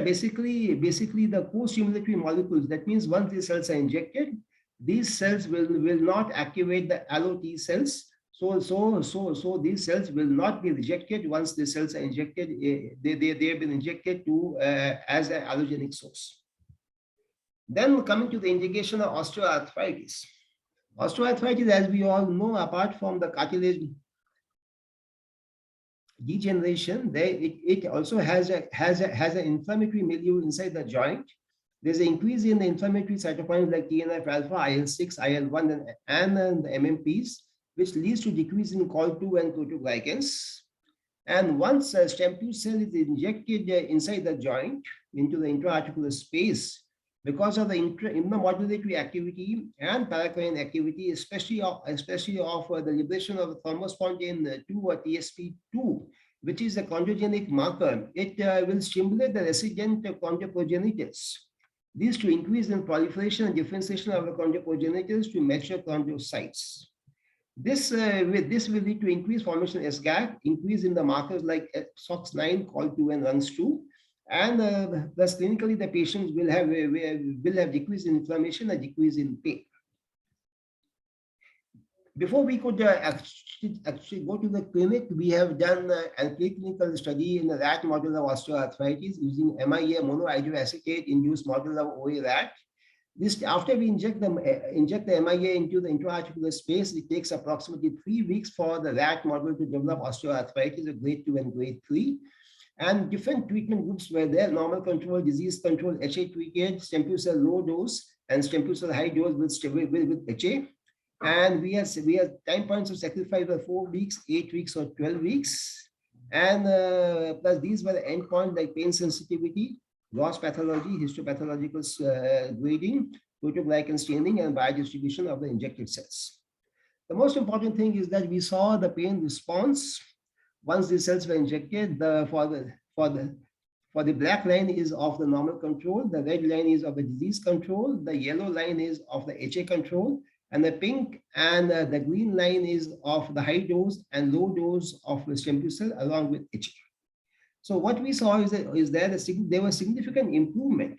basically the co-stimulatory molecules. That means once these cells are injected, these cells will not activate the allo T cells. So these cells will not be rejected once the cells are injected. They have been injected to as an allogenic source. Then coming to the indication of osteoarthritis. Osteoarthritis, as we all know, apart from the cartilage degeneration, it also has an inflammatory milieu inside the joint. There's an increase in the inflammatory cytokines like TNF alpha, IL-6, IL-1, and the MMPs, which leads to decrease in COL2 and proteoglycans. And once a Stempeucel is injected inside the joint into the intra-articular space, because of the immunomodulatory activity and paracrine activity, especially of the liberation of thrombospondin 2 or TSP2, which is a chondrogenic marker, it will stimulate the resident chondroprogenitors. These to increase in proliferation and differentiation of the chondroprogenitors to mature chondrocytes. This will lead to increased formation of SGAT, increase in the markers like SOX9, COL2, and RUNX2, and thus clinically the patients will have decrease in inflammation and decrease in pain. Before we could actually go to the clinic, we have done a preclinical study in a rat model of osteoarthritis using MIA monohydroacetate induced model of OA rat. After we inject the MIA into the intra-articular space, it takes approximately 3 weeks for the rat model to develop osteoarthritis of grade 2 and grade 3. And different treatment groups were there: normal control, disease control, HA treated, Stempeucel low dose, and Stempeucel high dose with HA. And we have time points of sacrifice of 4 weeks, 8 weeks, or 12 weeks. And plus these were the endpoints like pain sensitivity, gross pathology, histopathological grading, protoglycan staining, and biodistribution of the injected cells. The most important thing is that we saw the pain response once the cells were injected. For the black line is of the normal control, the red line is of the disease control, the yellow line is of the HA control, and the pink and the green line is of the high dose and low dose of the Stempeucel along with HA. So what we saw there was significant improvement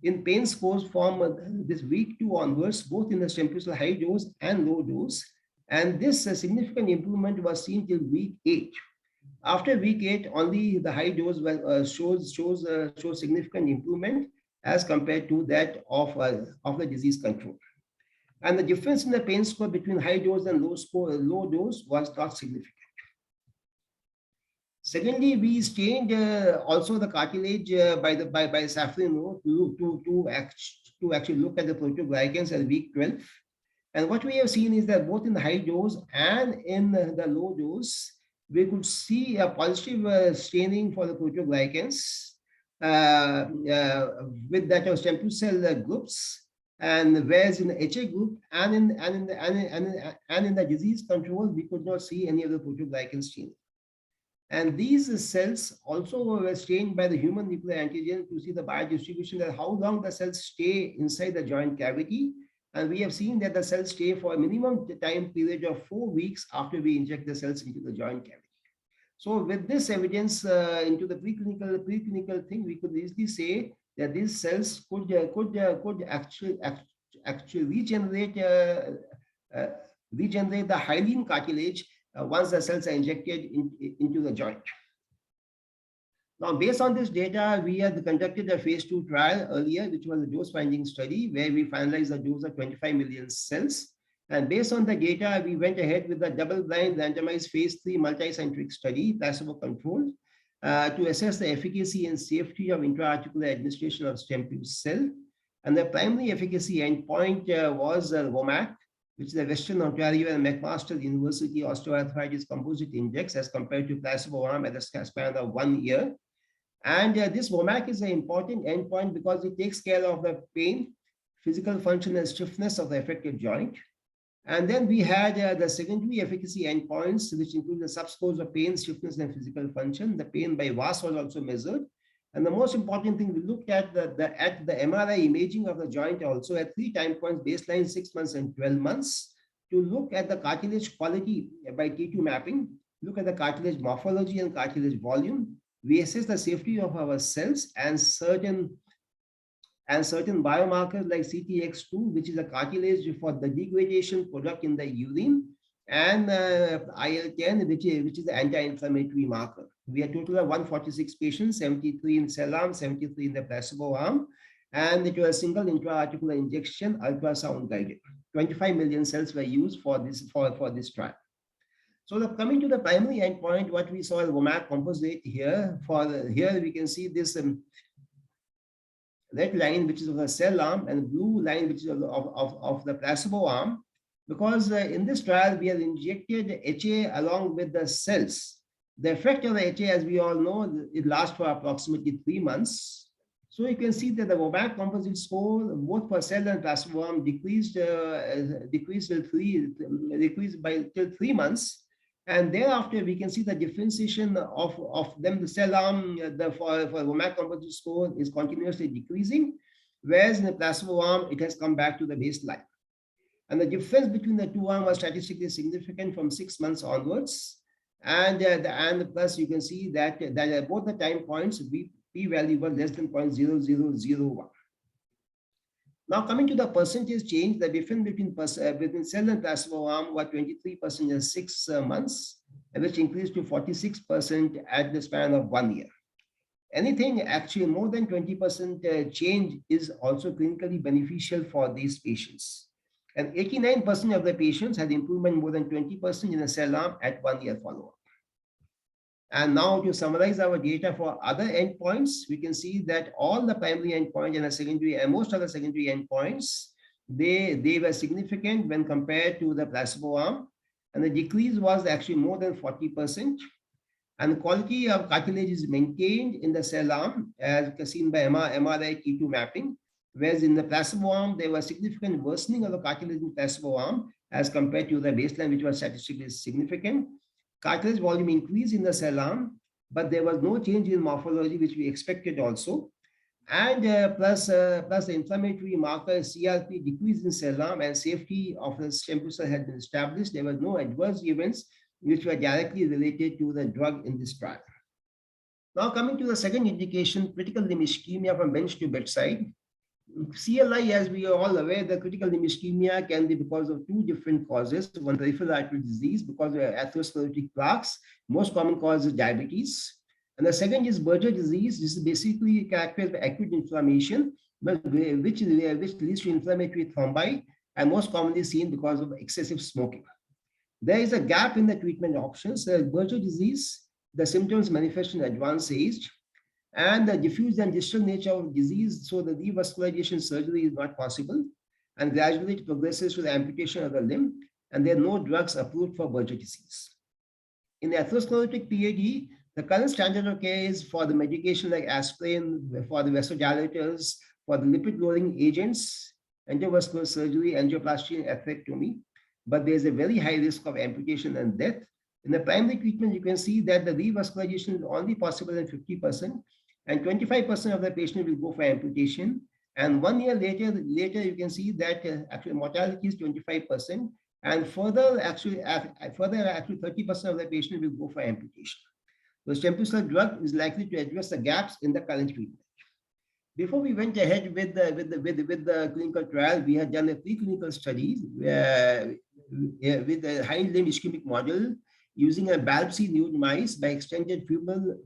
in pain scores from this week 2 onwards, both in the Stempeucel high dose and low dose. And this significant improvement was seen till week 8. After week 8, only the high dose shows significant improvement as compared to that of the disease control. And the difference in the pain score between high dose and low dose was not significant. Secondly, we stained also the cartilage by safran to actually look at the proteoglycans at week 12. And what we have seen is that both in the high dose and in the low dose, we could see a positive staining for the proteoglycans with that of Stempeucel groups, and whereas in the HA group and in the disease control, we could not see any of the proteoglycan staining. And these cells also were stained by the human nuclear antigen to see the biodistribution and how long the cells stay inside the joint cavity. And we have seen that the cells stay for a minimum time period of 4 weeks after we inject the cells into the joint cavity. So with this evidence into the preclinical thing, we could easily say that these cells could actually regenerate the hyaline cartilage once the cells are injected into the joint. Now, based on this data, we had conducted a phase 2 trial earlier, which was a dose-finding study where we finalized the dose of 25 million cells. And based on the data, we went ahead with the double-blind randomized phase 3 multicentric study, placebo-controlled, to assess the efficacy and safety of intra-articular administration of Stempeucel. And the primary efficacy endpoint was WOMAC, which is the Western Ontario and McMaster University Osteoarthritis Composite Index as compared to placebo arm at a span of 1 year. And this WOMAC is an important endpoint because it takes care of the pain, physical function, and stiffness of the affected joint. And then we had the secondary efficacy endpoints, which include the subscores of pain, stiffness, and physical function. The pain by VAS was also measured. And the most important thing, we looked at the MRI imaging of the joint also at 3 time points, baseline, 6 months, and 12 months, to look at the cartilage quality by T2 mapping, look at the cartilage morphology and cartilage volume. We assess the safety of our cells and certain biomarkers like CTX2, which is a cartilage for the degradation product in the urine, and IL-10, which is the anti-inflammatory marker. We had a total of 146 patients, 73 in cell arm, 73 in the placebo arm, and it was a single intra-articular injection, ultrasound guided. 25 million cells were used for this trial. So coming to the primary endpoint, what we saw is WOMAC composite here. Here we can see this red line, which is of the cell arm, and blue line, which is of the placebo arm. Because in this trial, we have injected HA along with the cells. The effect of the HA, as we all know, it lasts for approximately 3 months. So you can see that the WOMAC composite score, both for cell and placebo arm, decreased till 3 months. And thereafter, we can see the differentiation of them. The cell arm for WOMAC composite score is continuously decreasing, whereas in the placebo arm, it has come back to the baseline. And the difference between the two arms was statistically significant from 6 months onwards. And plus, you can see that at both the time points, p-value was less than 0.0001. Now, coming to the percentage change, the difference between cell and placebo arm was 23% in 6 months, which increased to 46% at the span of 1 year. Anything actually more than 20% change is also clinically beneficial for these patients. And 89% of the patients had improvement more than 20% in the cell arm at 1 year follow-up. And now to summarize our data for other endpoints, we can see that all the primary endpoints and the secondary and most of the secondary endpoints, they were significant when compared to the placebo arm. And the decrease was actually more than 40%. And the quality of cartilage is maintained in the cell arm, as seen by MRI T2 mapping. Whereas in the placebo arm, there was significant worsening of the cartilage in the placebo arm as compared to the baseline, which was statistically significant. Cartilage volume increased in the cell arm, but there was no change in morphology, which we expected also. And plus the inflammatory marker CRP decreased in cell arm, and safety of the Stempeucel had been established. There were no adverse events which were directly related to the drug in this trial. Now coming to the second indication, critical limb ischemia from bench to bedside. CLI, as we are all aware, the critical limb ischemia can be because of two different causes. One, peripheral artery disease because of atherosclerotic plaques. Most common cause is diabetes. And the second is Buerger disease. This is basically characterized by acute inflammation, which leads to inflammatory thrombi, and most commonly seen because of excessive smoking. There is a gap in the treatment options. Buerger disease, the symptoms manifest in advanced age, and the diffuse and distal nature of disease, so the revascularization surgery is not possible, and gradually it progresses to the amputation of the limb, and there are no drugs approved for Buerger disease. In the atherosclerotic PAD, the current standard of care is for the medication like aspirin, for the vasodilators, for the lipid-lowering agents, endovascular surgery, angioplasty, and atherectomy, but there is a very high risk of amputation and death. In the primary treatment, you can see that the revascularization is only possible in 50%, and 25% of the patient will go for amputation. And 1 year later, you can see that actually mortality is 25%, and further actually 30% of the patient will go for amputation. The Stempeucel drug is likely to address the gaps in the current treatment. Before we went ahead with the clinical trial, we had done a preclinical study with a hind limb ischemic model using a biopsy nude mice by extended femoral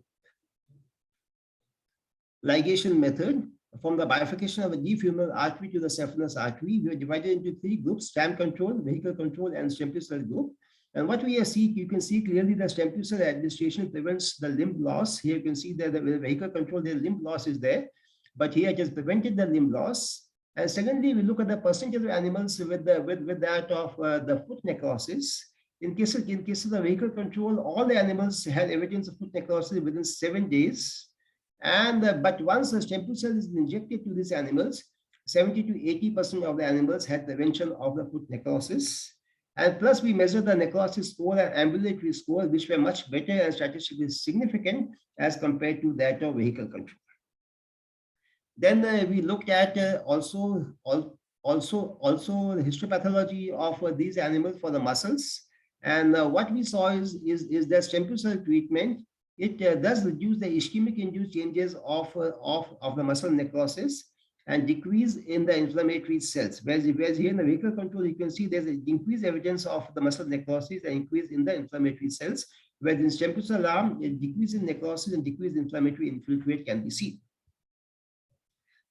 ligation method. From the bifurcation of the deep femoral artery to the saphenous artery, we were divided into 3 groups: stamp control, vehicle control, and Stempeucel group. And what we see, you can see clearly the Stempeucel administration prevents the limb loss. Here you can see that the vehicle control, the limb loss is there, but here it has prevented the limb loss. And secondly, we look at the percentage of animals with that of the foot necrosis. In case of the vehicle control, all the animals had evidence of foot necrosis within 7 days. And but once the Stempeucel is injected to these animals, 70 to 80% of the animals had prevention of the foot necrosis. And plus, we measured the necrosis score and ambulatory score, which were much better and statistically significant as compared to that of vehicle control. Then we looked at also the histopathology of these animals for the muscles. And what we saw is that Stempeucel treatment, it does reduce the ischemic induced changes of the muscle necrosis and decrease in the inflammatory cells. Whereas here in the vehicle control, you can see there's an increased evidence of the muscle necrosis and increase in the inflammatory cells. Whereas in Stempeucel arm, a decrease in necrosis and decrease in inflammatory infiltrate can be seen.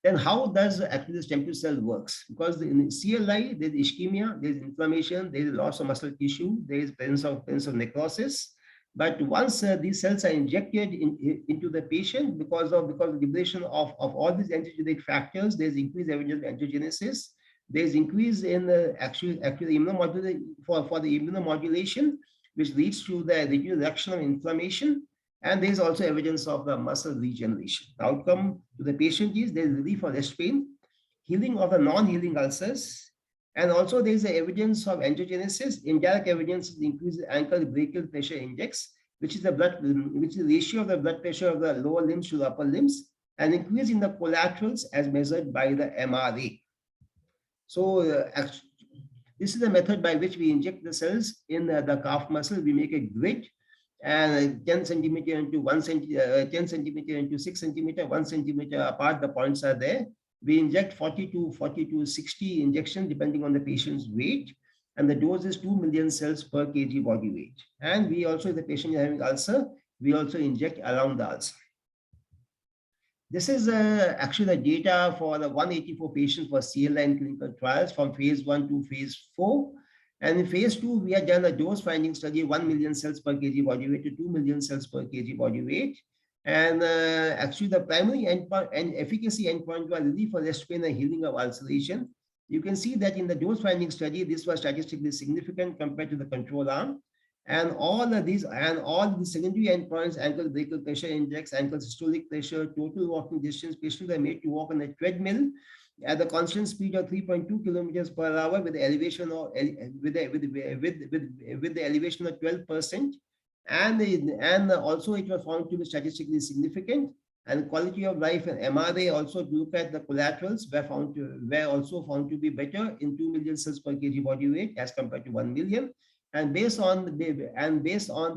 Then how does actually the Stempeucel works? Because in CLI, there's ischemia, there's inflammation, there's loss of muscle tissue, there is presence of necrosis. But once these cells are injected into the patient, because of liberation of all these antigenic factors, there's increased evidence of angiogenesis. There's increase in actually immunomodulation for the immunomodulation, which leads to the reduction of inflammation. And there's also evidence of the muscle regeneration. The outcome to the patient is there's relief of rest pain, healing of the non-healing ulcers, and also there's the evidence of angiogenesis. Indirect evidence is increased ankle brachial pressure index, which is the ratio of the blood pressure of the lower limbs to the upper limbs, and increase in the collaterals as measured by the MRA. So this is the method by which we inject the cells in the calf muscle. We make a grid, and 10 centimeter into 10 centimeter into 6 centimeter, 1 centimeter apart, the points are there. We inject 40 to 60 injections depending on the patient's weight, and the dose is 2 million cells per kg body weight. And we also, if the patient is having ulcer, we also inject around the ulcer. This is actually the data for the 184 patients for CLI in clinical trials from phase 1 to phase 4. And in phase 2, we had done a dose finding study, 1 million cells per kg body weight to 2 million cells per kg body weight. And actually the primary endpoint and efficacy endpoint was relief of rest pain and healing of ulceration. You can see that in the dose finding study, this was statistically significant compared to the control arm. And all the secondary endpoints, ankle brachial pressure index, ankle systolic pressure, total walking distance, patients are made to walk on a treadmill at the constant speed of 3.2 kilometers per hour with the elevation of with the elevation of 12%. And also it was found to be statistically significant, and quality of life and MRA also to look at the collaterals were also found to be better in 2 million cells per kg body weight as compared to 1 million. And based on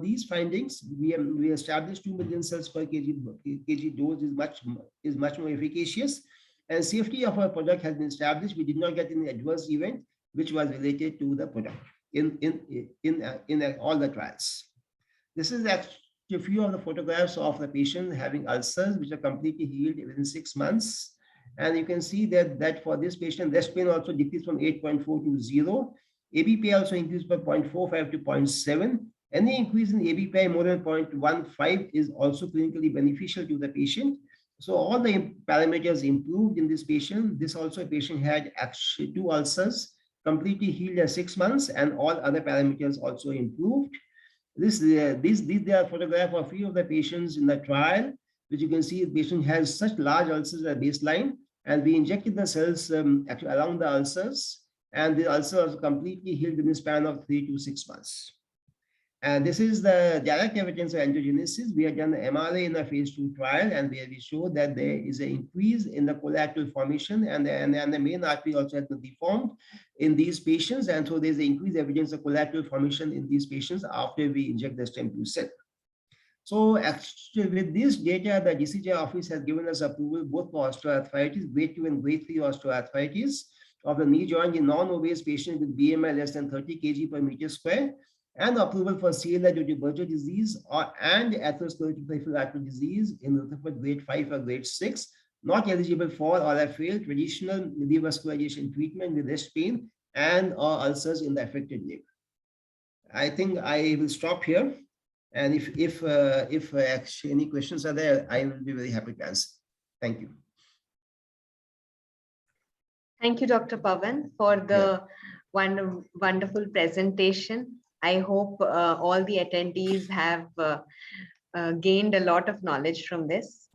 these findings, we established 2 million cells per kg dose is much more efficacious, and safety of our product has been established. We did not get any adverse event which was related to the product in all the trials. This is actually a few of the photographs of the patient having ulcers which are completely healed within 6 months. And you can see that for this patient, breast pain also decreased from 8.4 to 0. ABPI also increased by 0.45 to 0.7. Any increase in ABPI more than 0.15 is also clinically beneficial to the patient. So all the parameters improved in this patient. This also a patient had actually 2 ulcers, completely healed at 6 months, and all other parameters also improved. These are photographs of a few of the patients in the trial, which you can see the patient has such large ulcers at baseline, and we injected the cells actually around the ulcers, and the ulcers completely healed in the span of 3 to 6 months. And this is the direct evidence of angiogenesis. We have done the MRA in a phase 2 trial, and where we show that there is an increase in the collateral formation, and the main artery also has been deformed in these patients. And so there's increased evidence of collateral formation in these patients after we inject the Stempeucel. So actually with this data, the DCGI office has given us approval both for osteoarthritis, grade 2 and grade 3 osteoarthritis of the knee joint in non-obese patients with BMI less than 30 kg per meter square, and approval for CLI due to Buerger disease and atherosclerotic peripheral artery disease in Rutherford grade 5 or grade 6, not eligible for or have failed traditional revascularization treatment with wrist pain and or ulcers in the affected limb. I think I will stop here. And if actually any questions are there, I will be very happy to answer. Thank you. Thank you, Dr. Pavan, for the wonderful presentation. I hope all the attendees have gained a lot of knowledge from this.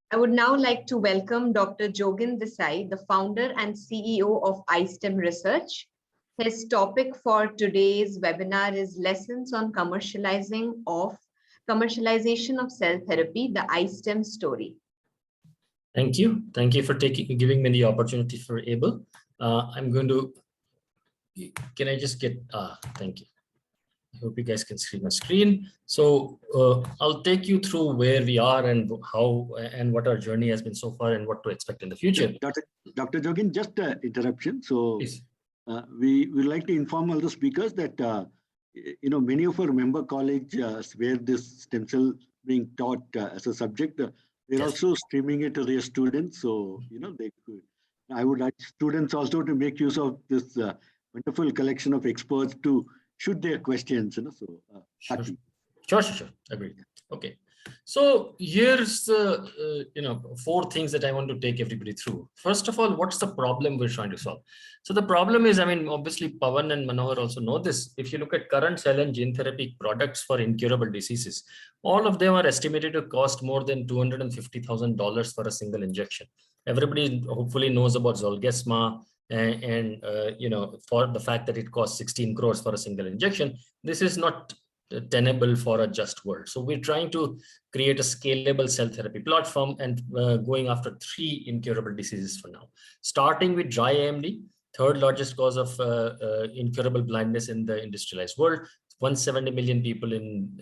I would now like to welcome Dr. Jogin Desai, the founder and CEO of Eyestem Research. His topic for today's webinar is Lessons on Commercialization of Cell Therapy, the Eyestem Story. Thank you. Thank you for giving me the opportunity for able. I'm going to, can I just get, thank you. I hope you guys can see my screen. So I'll take you through where we are and how and what our journey has been so far and what to expect in the future. Dr. Jogin, just an interruption. So we would like to inform all the speakers that, many of our member colleges where this stem cell being taught as a subject, they're also streaming it to their students. So, they could. I would like students also to make use of this wonderful collection of experts to shoot their questions. Sure. Agreed. Okay. So here's the 4 things that I want to take everybody through. First of all, what's the problem we're trying to solve? So the problem is, obviously Pavan and Manohar also know this. If you look at current cell and gene therapy products for incurable diseases, all of them are estimated to cost more than $250,000 for a single injection. Everybody hopefully knows about Zolgensma and for the fact that it costs 16 crores for a single injection. This is not tenable for a just world. So we're trying to create a scalable cell therapy platform and going after 3 incurable diseases for now. Starting with dry AMD, 3rd largest cause of incurable blindness in the industrialized world. 170 million people in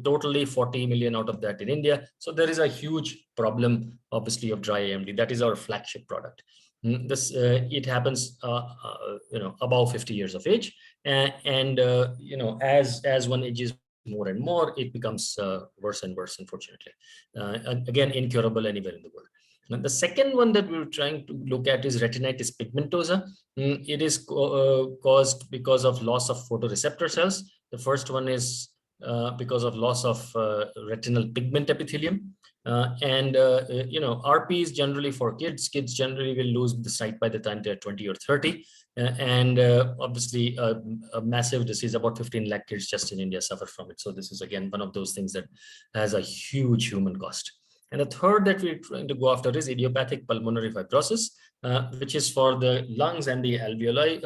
totally 40 million out of that in India. So there is a huge problem, obviously, of dry AMD. That is our flagship product. This it happens, above 50 years of age, and as one ages more and more, it becomes worse and worse, unfortunately. Again, incurable anywhere in the world. And the second one that we're trying to look at is retinitis pigmentosa. It is caused because of loss of photoreceptor cells. The first one is because of loss of retinal pigment epithelium. RP is generally for kids. Kids generally will lose the sight by the time they're 20 or 30. Obviously a massive disease. About 15 lakh kids just in India suffer from it. So this is again one of those things that has a huge human cost. And the third that we're trying to go after is idiopathic pulmonary fibrosis, which is for the lungs and the alveoli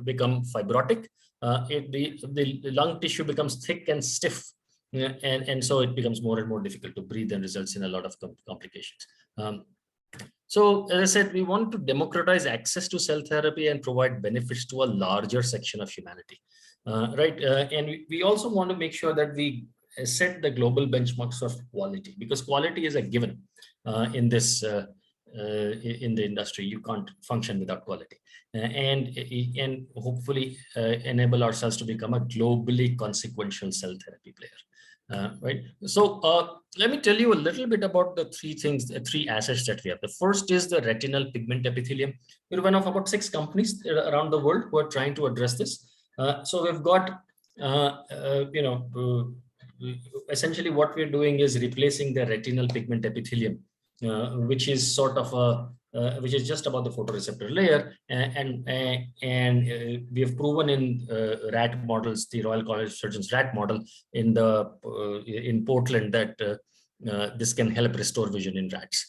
become fibrotic. The lung tissue becomes thick and stiff, and so it becomes more and more difficult to breathe and results in a lot of complications. So as I said, we want to democratize access to cell therapy and provide benefits to a larger section of humanity, right? And we also want to make sure that we set the global benchmarks of quality, because quality is a given in this in the industry. You can't function without quality, and hopefully enable ourselves to become a globally consequential cell therapy player. Right. So let me tell you a little bit about the three assets that we have. The first is the retinal pigment epithelium. We're one of about 6 companies around the world who are trying to address this. So we've got, essentially what we're doing is replacing the retinal pigment epithelium, which is sort of which is just about the photoreceptor layer, and we have proven in rat models, the Royal College of Surgeons rat model in Portland, that this can help restore vision in rats.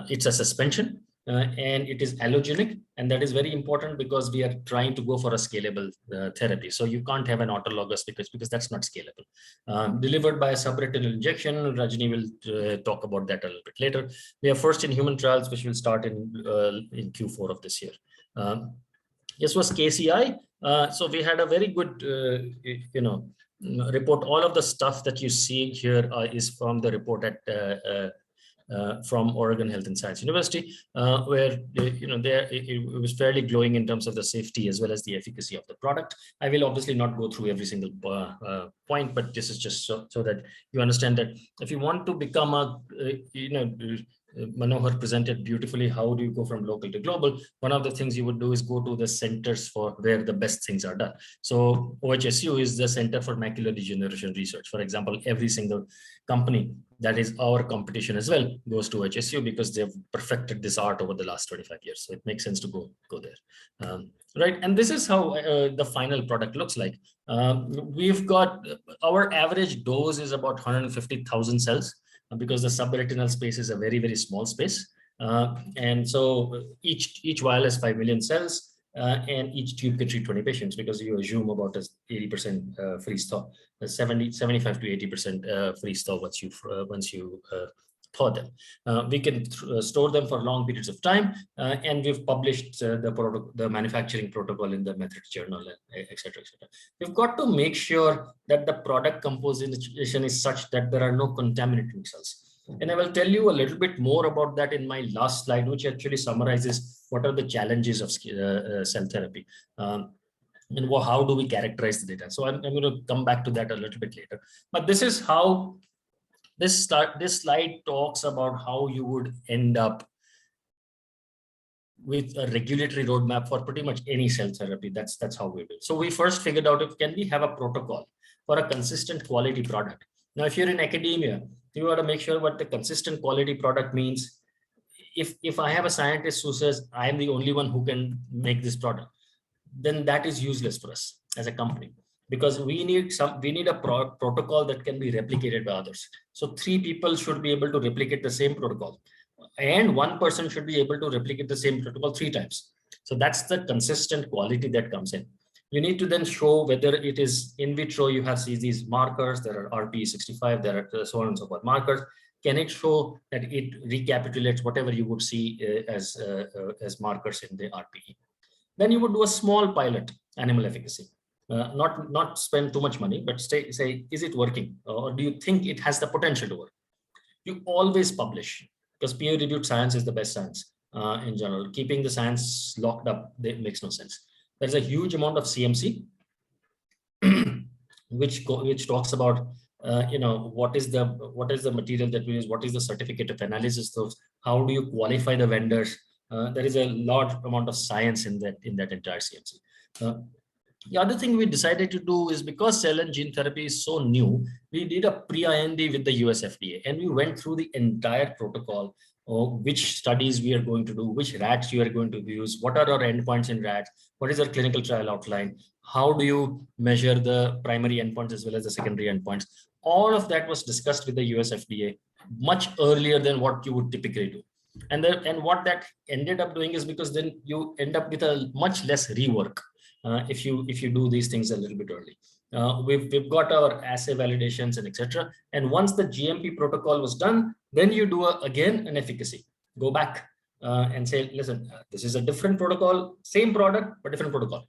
It's a suspension, and it is allogenic, and that is very important because we are trying to go for a scalable therapy. So you can't have an autologous because that's not scalable. Delivered by a subretinal injection. Rajni will talk about that a little bit later. We are first in human trials, which will start in Q4 of this year. This was KCI. So we had a very good, report. All of the stuff that you see here is from the report at from Oregon Health and Science University, where it was fairly glowing in terms of the safety as well as the efficacy of the product. I will obviously not go through every single point, but this is just so that you understand that if you want to become a, Manohar presented beautifully, how do you go from local to global? One of the things you would do is go to the centers for where the best things are done. So OHSU is the Center for Macular Degeneration Research. For example, every single company that is our competition as well goes to OHSU because they've perfected this art over the last 25 years. So it makes sense to go there. Right. And this is how the final product looks like. We've got our average dose is about 150,000 cells, because the subretinal space is a very, very small space. And so each vial has 5 million cells, and each tube can treat 20 patients, because you assume about 80% freeze thaw, 75 to 80% freeze thaw once you thaw them. We can store them for long periods of time, and we've published the manufacturing protocol in the methods journal, etc. We've got to make sure that the product composition is such that there are no contaminating cells. And I will tell you a little bit more about that in my last slide, which actually summarizes what are the challenges of cell therapy. And how do we characterize the data? So I'm going to come back to that a little bit later. But this is how this slide talks about how you would end up with a regulatory roadmap for pretty much any cell therapy. That's how we do it. So we first figured out, can we have a protocol for a consistent quality product? Now, if you're in academia, you got to make sure what the consistent quality product means. If I have a scientist who says I am the only one who can make this product, then that is useless for us as a company, because we need a protocol that can be replicated by others. So 3 people should be able to replicate the same protocol, and 1 person should be able to replicate the same protocol 3 times. So that's the consistent quality that comes in. You need to then show whether it is in vitro. You have these markers. There are RPE 65. There are so on and so forth markers. Can it show that it recapitulates whatever you would see as markers in the RPE? Then you would do a small pilot animal efficacy. Not spend too much money, but say, is it working? Or do you think it has the potential to work? You always publish, because peer-reviewed science is the best science in general. Keeping the science locked up, that makes no sense. There's a huge amount of CMC, which talks about what is the material that we use, what is the certificate of analysis, how do you qualify the vendors. There is a large amount of science in that entire CMC. The other thing we decided to do is, because cell and gene therapy is so new, we did a pre-IND with the US FDA, and we went through the entire protocol of which studies we are going to do, which rats you are going to use, what are our endpoints in rats, what is our clinical trial outline, how do you measure the primary endpoints as well as the secondary endpoints. All of that was discussed with the US FDA much earlier than what you would typically do. And what that ended up doing is, because then you end up with a much less rework if you do these things a little bit early. We've got our assay validations and etc. And once the GMP protocol was done, then you do again an efficacy. Go back and say, listen, this is a different protocol, same product, but different protocol.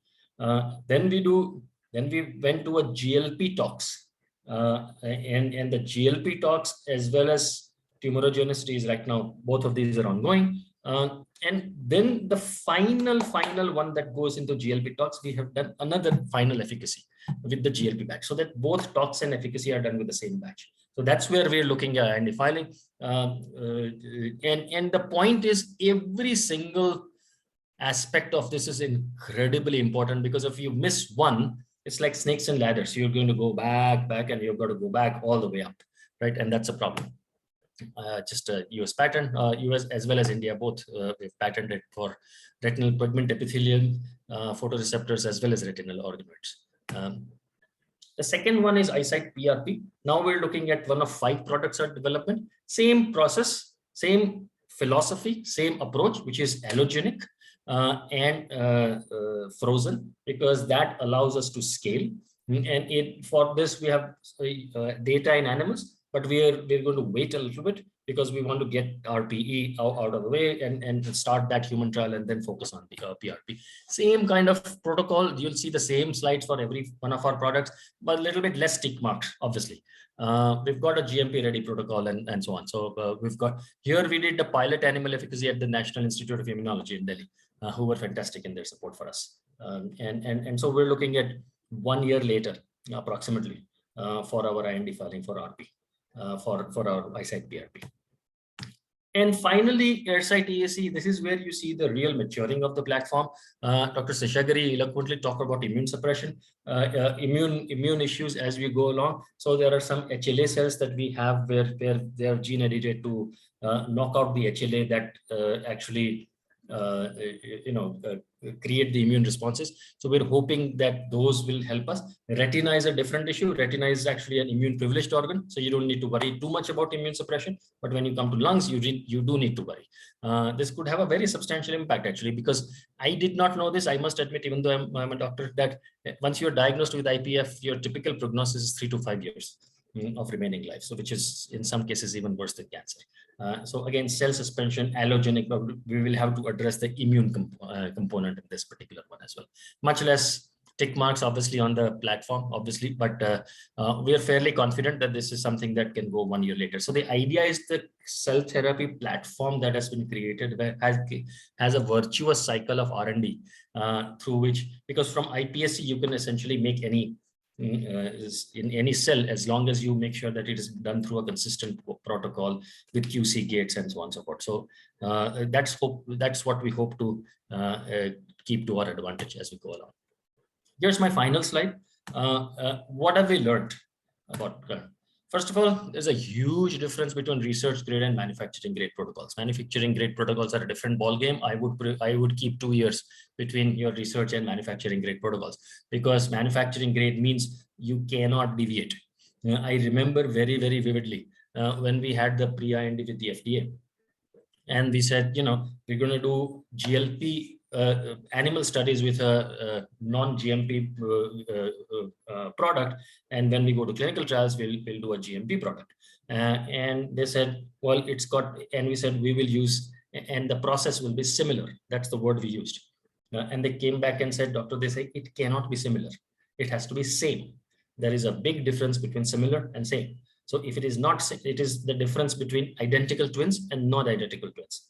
Then we went to a GLP tox, and the GLP tox as well as tumorigenicity is right now, both of these are ongoing. And then the final one that goes into GLP tox, we have done another final efficacy with the GLP batch, so that both tox and efficacy are done with the same batch. So that's where we're looking at IND filing. And the point is, every single aspect of this is incredibly important, because if you miss one, it's like snakes and ladders. You're going to go back, and you've got to go back all the way up, right? And that's a problem. Just a US patent, US as well as India, both we've patented for retinal pigment epithelium, photoreceptors, as well as retinal organoids. The second one is Eyecyte-RPE. Now we're looking at one of 5 products under development. Same process, same philosophy, same approach, which is allogenic and frozen, because that allows us to scale. And for this, we have data in animals, but we're going to wait a little bit, because we want to get RPE out of the way and start that human trial and then focus on the PRP. Same kind of protocol. You'll see the same slides for every one of our products, but a little bit less tick marks, obviously. We've got a GMP ready protocol and so on. So we've got here, we did the pilot animal efficacy at the National Institute of Immunology in Delhi, who were fantastic in their support for us. And so we're looking at 1 year later, approximately, for our IND filing for RP. For our Eyecyte-RPE. And finally, Eyecyte-EAC, this is where you see the real maturing of the platform. Dr. Seshagiri eloquently talked about immune suppression, immune issues as we go along. So there are some HLA cells that we have where they are gene edited to knock out the HLA that actually create the immune responses. So we're hoping that those will help us. Retina is a different issue. Retina is actually an immune privileged organ, so you don't need to worry too much about immune suppression. But when you come to lungs, you do need to worry. This could have a very substantial impact, actually, because I did not know this. I must admit, even though I'm a doctor, that once you're diagnosed with IPF, your typical prognosis is 3 to 5 years of remaining life, so which is in some cases even worse than cancer. So again, cell suspension, allogenic, we will have to address the immune component of this particular one as well. Much less tick marks, obviously, on the platform, obviously, but we are fairly confident that this is something that can go 1 year later. So the idea is the cell therapy platform that has been created has a virtuous cycle of R&D through which, because from iPSC, you can essentially make any in any cell, as long as you make sure that it is done through a consistent protocol with QC gates and so on and so forth. So that's what we hope to keep to our advantage as we go along. Here's my final slide. What have we learned about? First of all, there's a huge difference between research grade and manufacturing grade protocols. Manufacturing grade protocols are a different ballgame. I would keep 2 years between your research and manufacturing grade protocols, because manufacturing grade means you cannot deviate. I remember very, very vividly when we had the pre-IND with the FDA, and we said, we're going to do GLP animal studies with a non-GMP product, and when we go to clinical trials, we'll do a GMP product. And they said, well, it's got, and we said we will use, and the process will be similar. That's the word we used. And they came back and said, doctor, they say it cannot be similar. It has to be same. There is a big difference between similar and same. So if it is not, it is the difference between identical twins and not identical twins.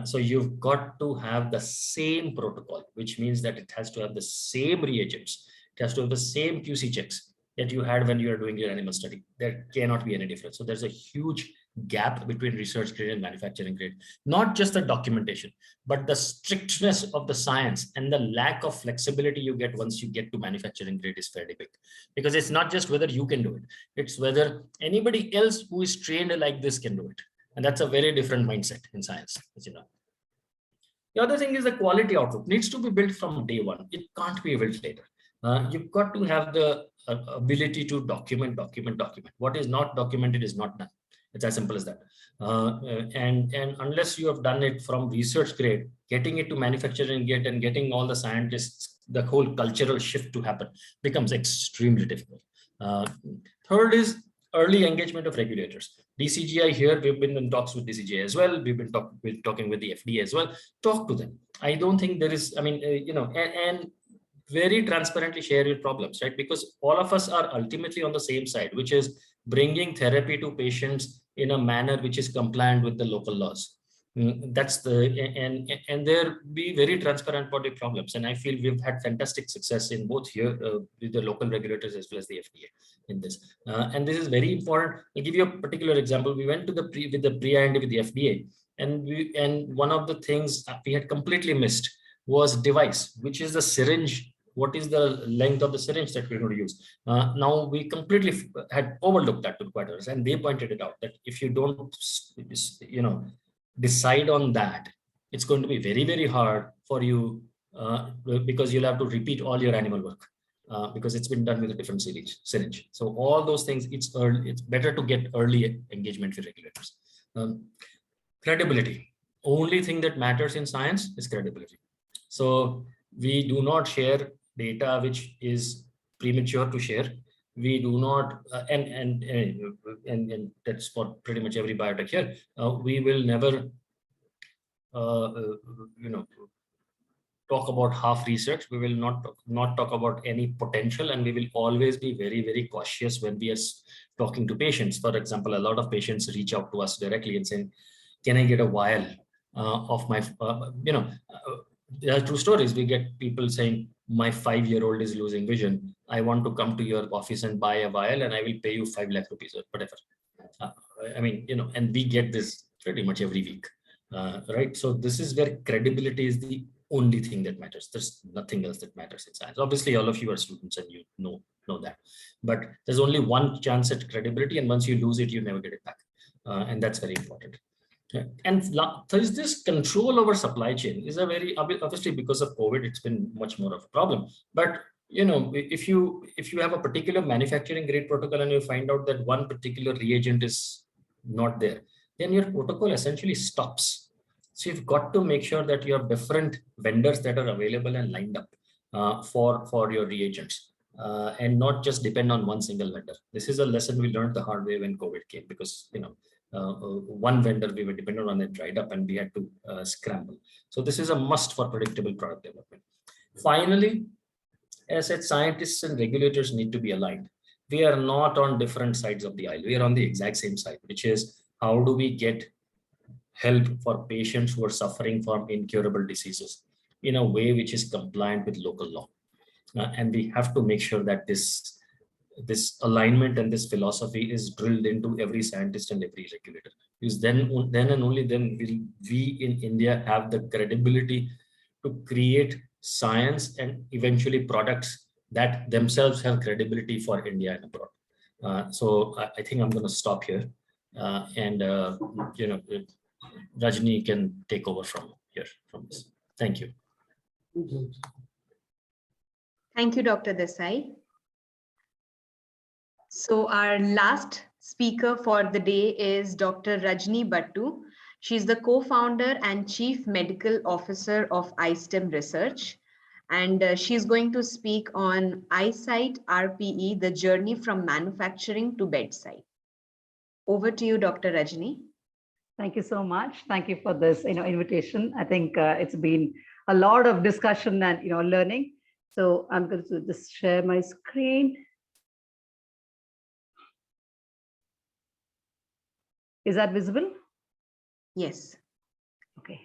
So you've got to have the same protocol, which means that it has to have the same reagents. It has to have the same QC checks that you had when you are doing your animal study. There cannot be any difference. So there's a huge gap between research grade and manufacturing grade. Not just the documentation, but the strictness of the science and the lack of flexibility you get once you get to manufacturing grade is fairly big. Because it's not just whether you can do it, it's whether anybody else who is trained like this can do it. And that's a very different mindset in science, as you know. The other thing is the quality outlook needs to be built from day one. It can't be built later. You've got to have the ability to document. What is not documented is not done. It's as simple as that. And unless you have done it from research grade, getting it to manufacturing grade and getting all the scientists, the whole cultural shift to happen becomes extremely difficult. Third is early engagement of regulators. DCGI here, we've been in talks with DCGI as well. We've been talking with the FDA as well. Talk to them. I don't think there is, I mean, and very transparently share your problems, right? Because all of us are ultimately on the same side, which is bringing therapy to patients in a manner which is compliant with the local laws. That's the, and there be very transparent about the problems. And I feel we've had fantastic success in both here with the local regulators as well as the FDA in this. And this is very important. I'll give you a particular example. We went to the pre-IND with the FDA, and one of the things we had completely missed was device, which is the syringe. What is the length of the syringe that we're going to use? Now we completely had overlooked that to quite others, and they pointed it out that if you don't, decide on that, it's going to be very, very hard for you because you'll have to repeat all your animal work because it's been done with a different syringe. So all those things, it's better to get early engagement with regulators. Credibility. Only thing that matters in science is credibility. So we do not share data which is premature to share. We do not, and that's for pretty much every biotech here. We will never, talk about half research. We will not talk about any potential, and we will always be very, very cautious when we are talking to patients. For example, a lot of patients reach out to us directly and saying, "Can I get a vial of my?" There are true stories. We get people saying, "My 5-year-old is losing vision. I want to come to your office and buy a vial, and I will pay you 5 lakh rupees or whatever." And we get this pretty much every week, right? So this is where credibility is the only thing that matters. There's nothing else that matters in science. Obviously, all of you are students and you know that, but there's only one chance at credibility, and once you lose it, you never get it back, and that's very important. And there's this control over supply chain is a very, obviously because of COVID, it's been much more of a problem. But if you have a particular manufacturing grade protocol and you find out that one particular reagent is not there, then your protocol essentially stops. So you've got to make sure that you have different vendors that are available and lined up for your reagents, and not just depend on one single vendor. This is a lesson we learned the hard way when COVID came, because one vendor we were dependent on, it dried up and we had to scramble. So this is a must for predictable product development. Finally, as I said, scientists and regulators need to be aligned. We are not on different sides of the aisle. We are on the exact same side, which is how do we get help for patients who are suffering from incurable diseases in a way which is compliant with local law. And we have to make sure that this alignment and this philosophy is drilled into every scientist and every regulator. Because then and only then will we in India have the credibility to create science and eventually products that themselves have credibility for India and abroad. So I think I'm going to stop here, and Rajni can take over from here from this. Thank you. Thank you, Dr. Desai. So our last speaker for the day is Dr. Rajni Bhattu. She's the co-founder and chief medical officer of Eyestem Research. And she's going to speak on Eyecyte-RPE, the journey from manufacturing to bedside. Over to you, Dr. Rajni. Thank you so much. Thank you for this invitation. I think it's been a lot of discussion and learning. So I'm going to just share my screen. Is that visible? Yes. Okay.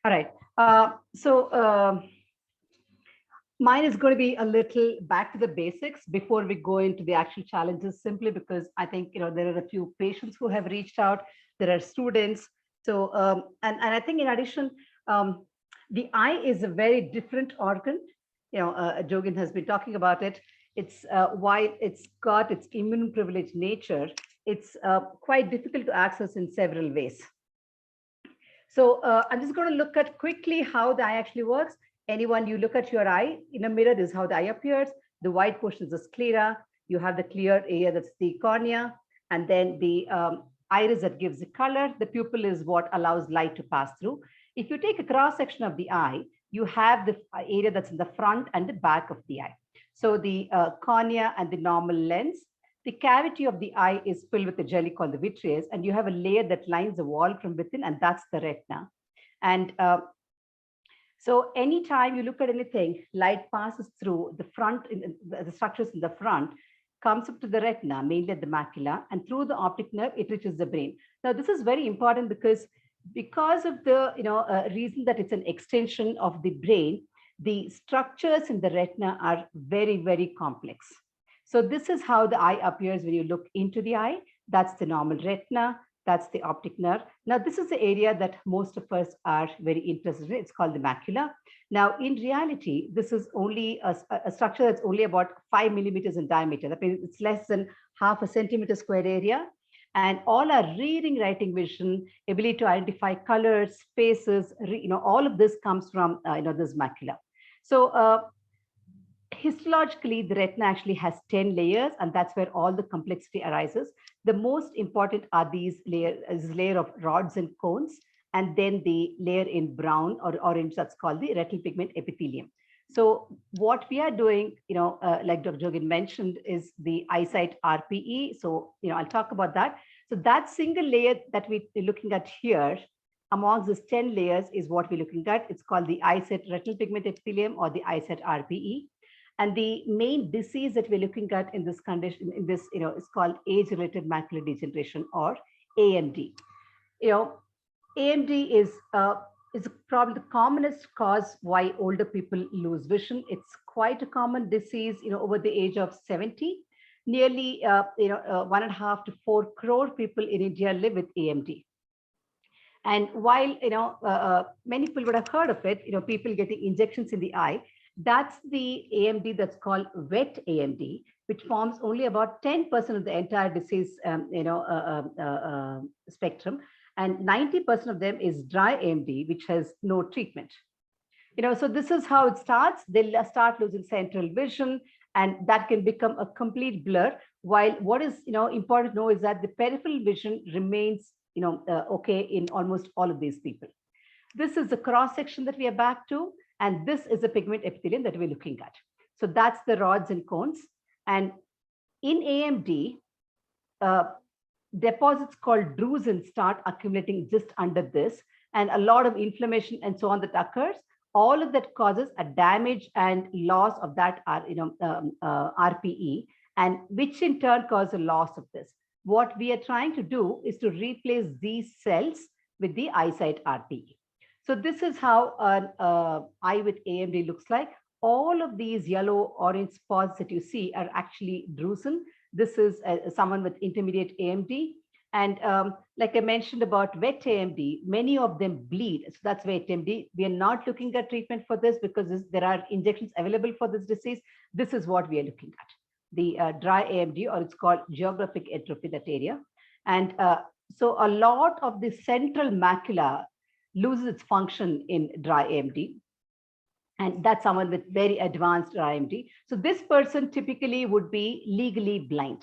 All right. Mine is going to be a little back to the basics before we go into the actual challenges, simply because I think there are a few patients who have reached out. There are students. So and I think in addition, the eye is a very different organ. Jogin has been talking about it. It's why it's got its immune privileged nature. It's quite difficult to access in several ways. So I'm just going to look at quickly how the eye actually works. Anyone, you look at your eye in a mirror, this is how the eye appears. The white portion is the sclera. You have the clear area, that's the cornea. And then the iris that gives the color. The pupil is what allows light to pass through. If you take a cross section of the eye, you have the area that's in the front and the back of the eye. So the cornea and the normal lens, the cavity of the eye is filled with a jelly called the vitreous, and you have a layer that lines the wall from within, and that's the retina. And so anytime you look at anything, light passes through the front, the structures in the front, comes up to the retina, mainly at the macula, and through the optic nerve, it reaches the brain. Now, this is very important because of the reason that it's an extension of the brain, the structures in the retina are very, very complex. So this is how the eye appears when you look into the eye. That's the normal retina. That's the optic nerve. Now, this is the area that most of us are very interested in. It's called the macula. Now, in reality, this is only a structure that's only about 5 millimeters in diameter. That means it's less than half a centimeter square area. And all our reading, writing, vision, ability to identify colors, spaces, all of this comes from this macula. So histologically, the retina actually has 10 layers, and that's where all the complexity arises. The most important are these layer of rods and cones, and then the layer in brown or orange that's called the retinal pigment epithelium. So what we are doing, like Dr. Jogin mentioned, is the Eyecyte-RPE. So, I'll talk about that. So that single layer that we're looking at here, amongst these 10 layers, is what we're looking at. It's called the Eyecyte retinal pigment epithelium, or the Eyecyte-RPE. And the main disease that we're looking at in this condition, is called age-related macular degeneration, or AMD. AMD is probably the commonest cause why older people lose vision. It's quite a common disease, over the age of 70. Nearly, 1.5 to 4 crore people in India live with AMD. And while, many people would have heard of it, people getting injections in the eye, that's the AMD that's called wet AMD, which forms only about 10% of the entire disease, spectrum. And 90% of them is dry AMD, which has no treatment. So this is how it starts. They'll start losing central vision, and that can become a complete blur. While what is, important to know is that the peripheral vision remains, okay in almost all of these people. This is the cross section that we are back to. And this is the pigment epithelium that we're looking at. So that's the rods and cones. And in AMD, deposits called drusen start accumulating just under this, and a lot of inflammation and so on that occurs. All of that causes a damage and loss of that RPE, and which in turn causes a loss of this. What we are trying to do is to replace these cells with the Eyecyte-RPE. So this is how an eye with AMD looks like. All of these yellow orange spots that you see are actually drusen. This is someone with intermediate AMD. And like I mentioned about wet AMD, many of them bleed. So that's wet AMD. We are not looking at treatment for this because there are injections available for this disease. This is what we are looking at. The dry AMD, or it's called geographic atrophy, that area. And so a lot of the central macula loses its function in dry AMD. And that's someone with very advanced dry AMD. So this person typically would be legally blind.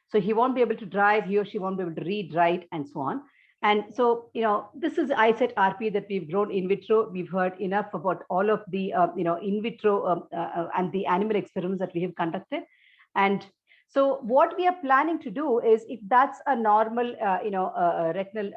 So he won't be able to drive, he or she won't be able to read, write, and so on. And so, this is Eyecyte-RPE that we've grown in vitro. We've heard enough about all of the, in vitro and the animal experiments that we have conducted. And so what we are planning to do is, if that's a normal, retinal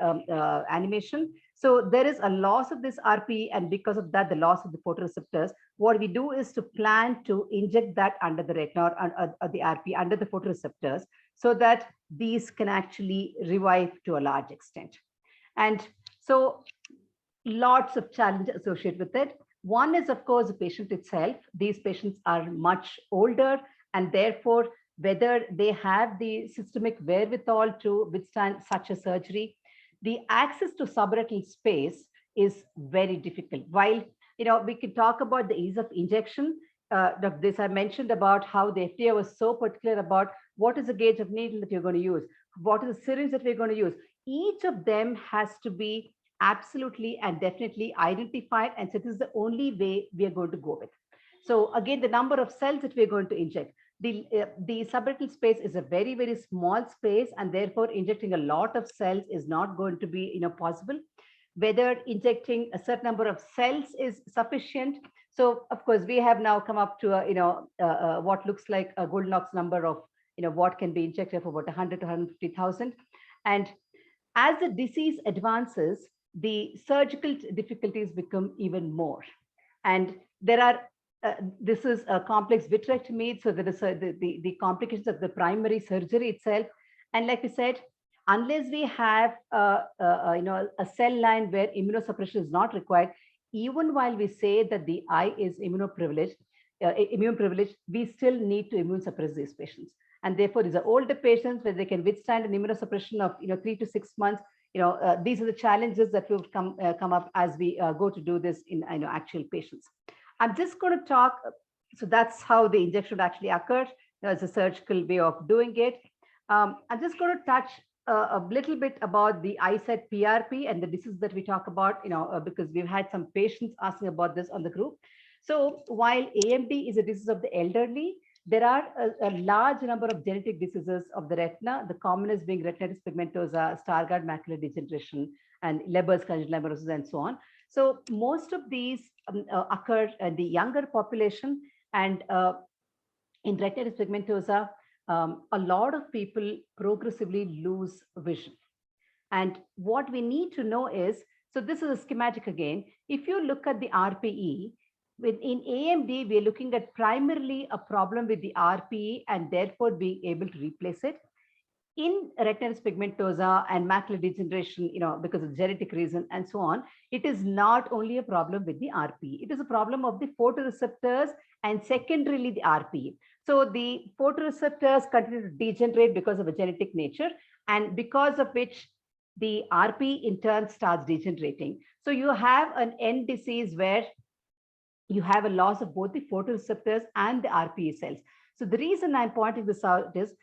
animation, so there is a loss of this RPE, and because of that, the loss of the photoreceptors. What we do is to plan to inject that under the retina, or the RPE under the photoreceptors, so that these can actually revive to a large extent. And so lots of challenges associated with it. One is, of course, the patient itself. These patients are much older, and therefore, whether they have the systemic wherewithal to withstand such a surgery, the access to subretinal space is very difficult. While we could talk about the ease of injection, Dr. Desai mentioned about how the FDA was so particular about what is the gauge of needle that you're going to use, what is the syringe that we're going to use. Each of them has to be absolutely and definitely identified, and so this is the only way we are going to go with. So again, the number of cells that we're going to inject. The subretinal space is a very, very small space, and therefore injecting a lot of cells is not going to be possible. whether injecting a certain number of cells is sufficient. So of course, we have now come up to what looks like a Goldilocks number of what can be injected for about 100 to 150,000. And as the disease advances, the surgical difficulties become even more. And there are this is a complex vitrectomy, so there is the complications of the primary surgery itself. And like we said, unless we have a cell line where immunosuppression is not required, even while we say that the eye is immune privileged, we still need to immune suppress these patients. And therefore, these are older patients where they can withstand an immunosuppression of 3 to 6 months. These are the challenges that will come up as we go to do this in actual patients. I'm just going to talk. So that's how the injection actually occurs. As a surgical way of doing it. I'm just going to touch a little bit about the Eyecyte-RPE and the disease that we talk about, because we've had some patients asking about this on the group. So while AMD is a disease of the elderly, there are a large number of genetic diseases of the retina, the commonest being retinitis pigmentosa, Stargardt macular degeneration, and Leber's congenital amaurosis, and so on. So most of these occur in the younger population, and in retinitis pigmentosa, a lot of people progressively lose vision. And what we need to know is, so this is a schematic again. If you look at the RPE, in AMD, we're looking at primarily a problem with the RPE and therefore being able to replace it. In retinitis pigmentosa and macular degeneration, because of genetic reason and so on, it is not only a problem with the RPE. It is a problem of the photoreceptors and secondarily the RPE. So the photoreceptors continue to degenerate because of a genetic nature, and because of which the RPE in turn starts degenerating. So you have an end disease where you have a loss of both the photoreceptors and the RPE cells. So the reason I'm pointing this out is,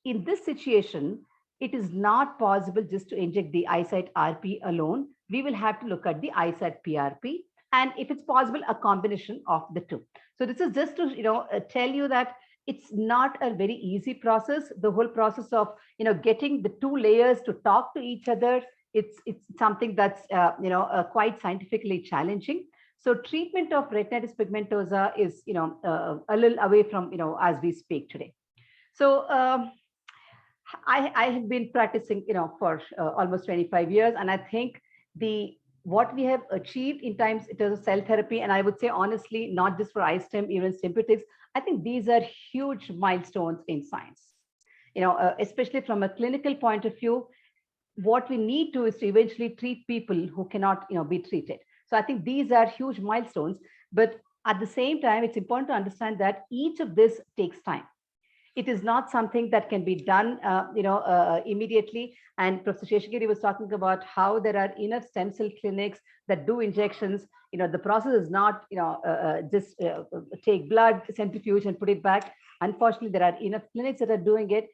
in this situation, it is not possible just to inject the Eyecyte-RPE alone. We will have to look at the Eyecyte-RPE, and if it's possible, a combination of the two. So this is just to tell you that it's not a very easy process. The whole process of getting the two layers to talk to each other, it's something that's quite scientifically challenging. So treatment of retinitis pigmentosa is a little away from as we speak today. So I have been practicing for almost 25 years, and I think what we have achieved in terms of cell therapy, and I would say honestly, not just for Eyestem, even Stempeutics, I think these are huge milestones in science. Especially from a clinical point of view, what we need to is to eventually treat people who cannot be treated. So I think these are huge milestones, but at the same time, it's important to understand that each of this takes time. It is not something that can be done, immediately. And Professor Sheshagiri was talking about how there are enough stem cell clinics that do injections. The process is not, just take blood, centrifuge, and put it back. Unfortunately, there are enough clinics that are doing it.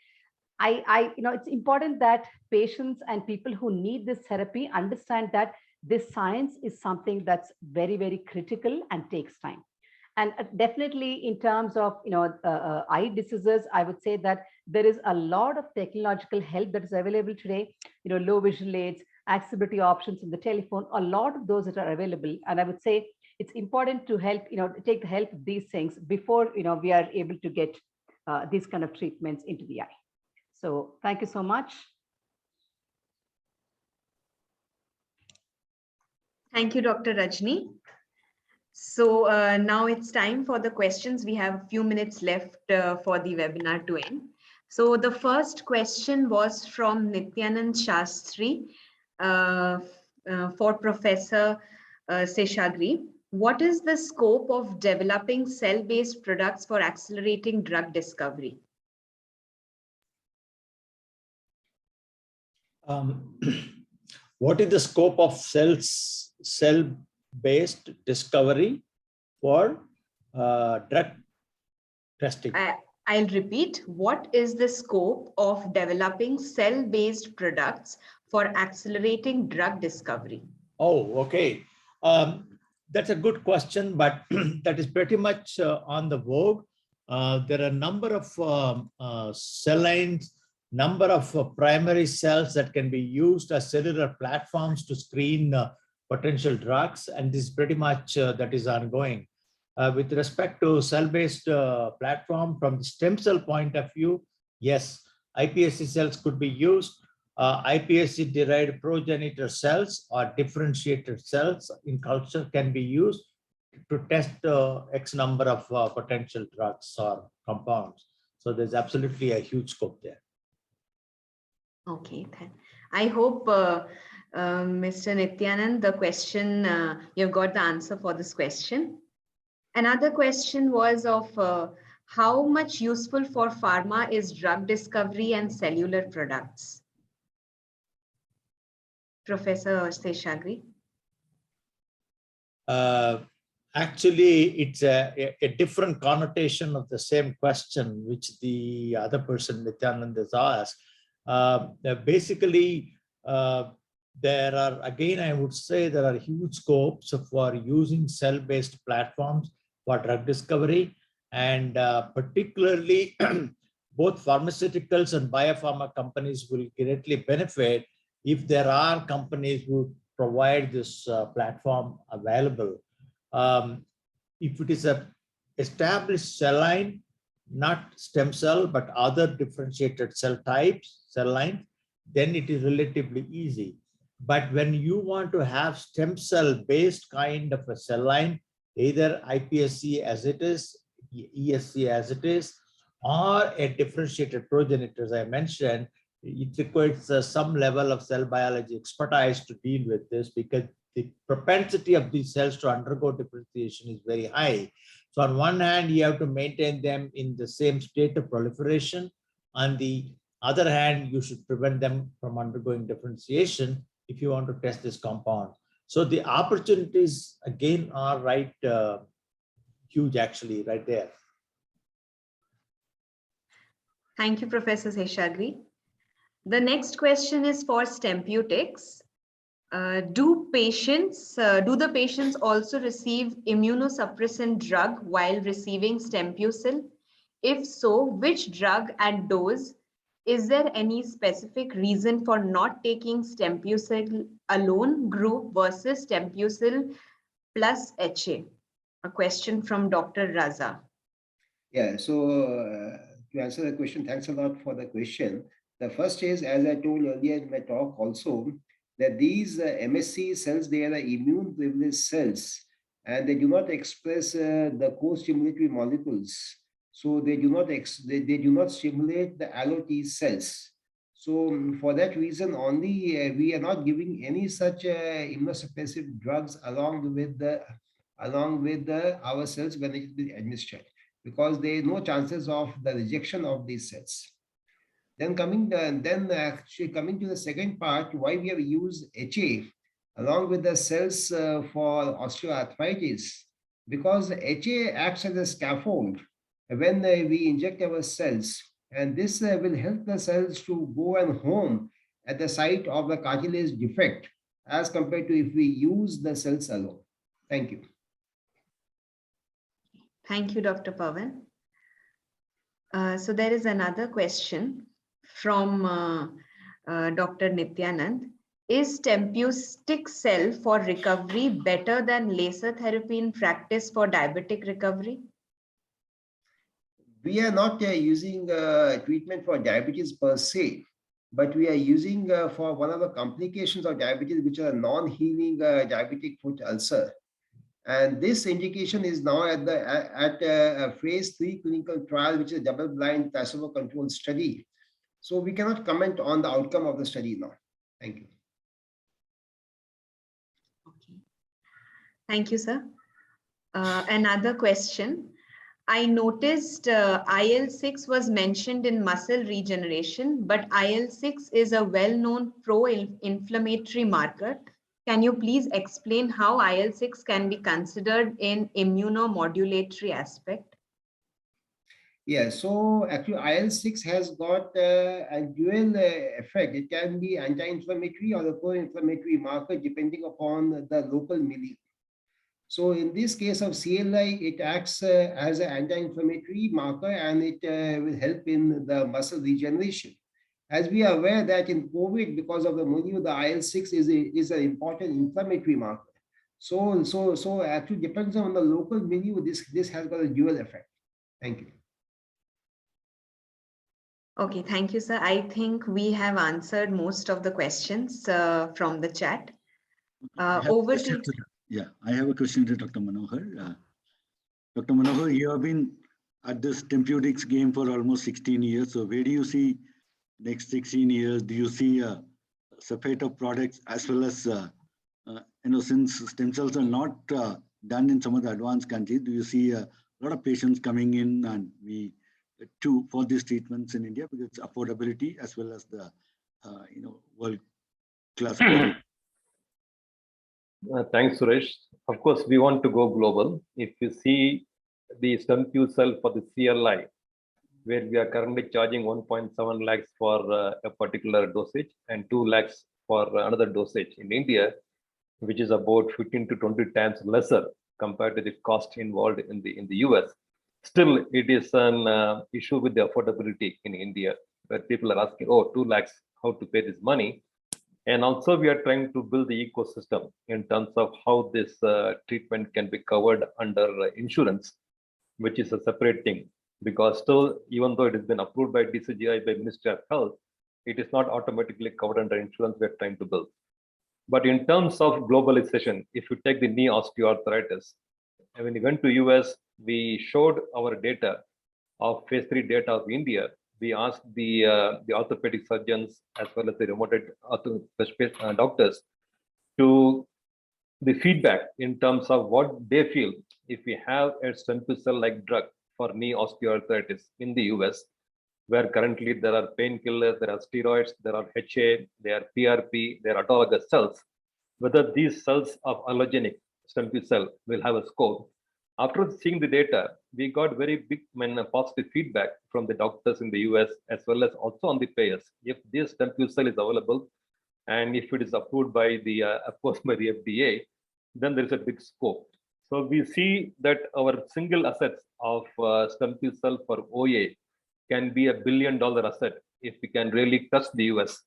It's important that patients and people who need this therapy understand that this science is something that's very, very critical and takes time. And definitely in terms of eye diseases, I would say that there is a lot of technological help that is available today. Low visual aids, accessibility options in the telephone, a lot of those that are available. And I would say it's important to help, take the help of these things before we are able to get these kind of treatments into the eye. So thank you so much. Thank you, Dr. Rajni. So now it's time for the questions. We have a few minutes left for the webinar to end. So the first question was from Nityanand Shastri for Professor Sheshagiri. What is the scope of developing cell-based products for accelerating drug discovery? What is the scope of cell-based discovery for drug testing? I'll repeat. What is the scope of developing cell-based products for accelerating drug discovery? Oh, okay. That's a good question, but that is pretty much on the vogue. There are a number of cell lines, number of primary cells that can be used as cellular platforms to screen potential drugs, and this is pretty much that is ongoing. With respect to cell-based platform, from the stem cell point of view, yes, iPSC cells could be used. iPSC-derived progenitor cells or differentiated cells in culture can be used to test X number of potential drugs or compounds. So there's absolutely a huge scope there. Okay, I hope, Mr. Nityanand, the question, you've got the answer for this question. Another question was of how much useful for pharma is drug discovery and cellular products? Professor Seshagri. Actually, it's a different connotation of the same question, which the other person, Nityanand, has asked. Basically, there are, again, I would say there are huge scopes for using cell-based platforms for drug discovery, and particularly both pharmaceuticals and biopharma companies will greatly benefit if there are companies who provide this platform available. If it is a established cell line, not stem cell, but other differentiated cell types, cell lines, then it is relatively easy. But when you want to have stem cell based kind of a cell line, either iPSC as it is, ESC as it is, or a differentiated progenitor, as I mentioned, it requires some level of cell biology expertise to deal with this, because the propensity of these cells to undergo differentiation is very high. So on one hand, you have to maintain them in the same state of proliferation. On the other hand, you should prevent them from undergoing differentiation if you want to test this compound. So the opportunities, again, are huge, actually, right there. Thank you, Professor Seshagri. The next question is for Stempeutics. Do the patients also receive immunosuppressant drug while receiving Stempeucel? If so, which drug and dose? Is there any specific reason for not taking Stempeucel alone group versus Stempeucel plus HA? A question from Dr. Raza. Yeah, so to answer the question, thanks a lot for the question. The first is, as I told earlier in my talk also, that these MSC cells, they are the immune privileged cells, and they do not express the co-stimulatory molecules. So they do not stimulate the allo T cells. So for that reason only, we are not giving any such immunosuppressive drugs along with our cells when it is administered, because there is no chances of the rejection of these cells. Then coming to the second part, why we have used HA along with the cells for osteoarthritis, because HA acts as a scaffold when we inject our cells, and this will help the cells to go and home at the site of the cartilage defect as compared to if we use the cells alone. Thank you. Thank you, Dr. Pawan. So there is another question from Dr. Nityanand. Is Stempeucel for recovery better than laser therapy in practice for diabetic recovery? We are not using treatment for diabetes per se, but we are using for one of the complications of diabetes, which are non-healing diabetic foot ulcer. And this indication is now at a phase 3 clinical trial, which is a double-blind placebo-controlled study. So we cannot comment on the outcome of the study now. Thank you. Okay. Thank you, sir. Another question. I noticed IL-6 was mentioned in muscle regeneration, but IL-6 is a well-known pro-inflammatory marker. Can you please explain how IL-6 can be considered in immunomodulatory aspect? Yeah, so actually IL-6 has got a dual effect. It can be anti-inflammatory or a pro-inflammatory marker depending upon the local milieu. So in this case of CLI, it acts as an anti-inflammatory marker, and it will help in the muscle regeneration. As we are aware that in COVID, because of the milieu, the IL-6 is an important inflammatory marker. So actually depends on the local milieu, this has got a dual effect. Thank you. Okay, thank you, sir. I think we have answered most of the questions from the chat. Over to yeah, I have a question to Dr. Manohar. Dr. Manohar, you have been at this Stempeutics game for almost 16 years. So where do you see next 16 years? Do you see a separate of products as well as, since stem cells are not done in some of the advanced countries, do you see a lot of patients coming in and for these treatments in India because it's affordability as well as the, world class quality? Thanks, Suresh. Of course, we want to go global. If you see the Stempeucel for the CLI, where we are currently charging 1.7 lakhs for a particular dosage and 2 lakhs for another dosage in India, which is about 15 to 20 times lesser compared to the cost involved in the US. Still, it is an issue with the affordability in India, where people are asking, oh, 2 lakhs, how to pay this money? And also we are trying to build the ecosystem in terms of how this treatment can be covered under insurance, which is a separate thing. Because still, even though it has been approved by DCGI, by Ministry of Health, it is not automatically covered under insurance we are trying to build. But in terms of globalization, if you take the knee osteoarthritis, and when we went to US, we showed our data of phase 3 data of India. We asked the orthopedic surgeons as well as the rheumatic doctors to the feedback in terms of what they feel if we have a Stempeucel-like drug for knee osteoarthritis in the US, where currently there are painkillers, there are steroids, there are HA, there are PRP, there are autologous cells, whether these cells of allogenic Stempeucel will have a scope. After seeing the data, we got very big positive feedback from the doctors in the US as well as also on the payers. If this Stempeucel is available and if it is approved by the, of course, by the FDA, then there is a big scope. So we see that our single assets of Stempeucel for OA can be $1 billion asset if we can really touch the US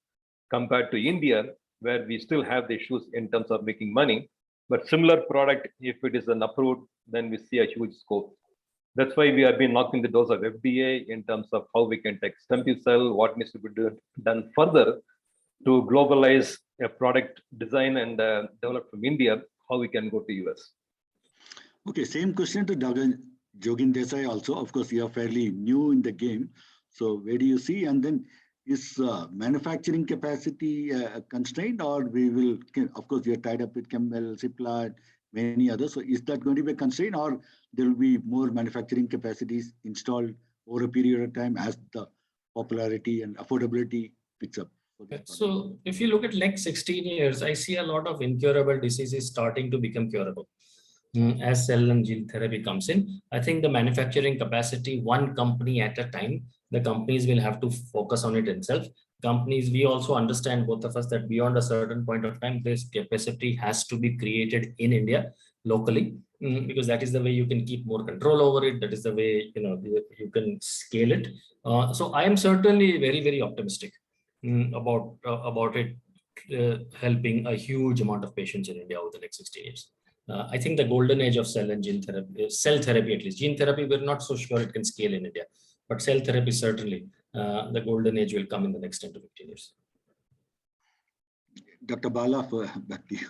compared to India, where we still have the issues in terms of making money. But similar product, if it is an approved, then we see a huge scope. That's why we have been knocking the doors of FDA in terms of how we can take Stempeucel, what needs to be done further to globalize a product design and develop from India, how we can go to US. Okay, same question to Dr. Jogin Desai also. Of course, you are fairly new in the game. So where do you see? And then is manufacturing capacity constrained, or we will, of course, we are tied up with Campbell, Cipla, many others. So is that going to be a constraint, or there will be more manufacturing capacities installed over a period of time as the popularity and affordability picks up? So if you look at next 16 years, I see a lot of incurable diseases starting to become curable. As cell and gene therapy comes in, I think the manufacturing capacity, one company at a time, the companies will have to focus on it themselves. Companies, we also understand, both of us, that beyond a certain point of time, this capacity has to be created in India locally, because that is the way you can keep more control over it. That is the way you can scale it. So I am certainly very, very optimistic about it helping a huge amount of patients in India over the next 16 years. I think the golden age of cell and gene therapy, cell therapy at least. Gene therapy, we're not so sure it can scale in India, but cell therapy certainly, the golden age will come in the next 10 to 15 years. Dr. Bala, back to you.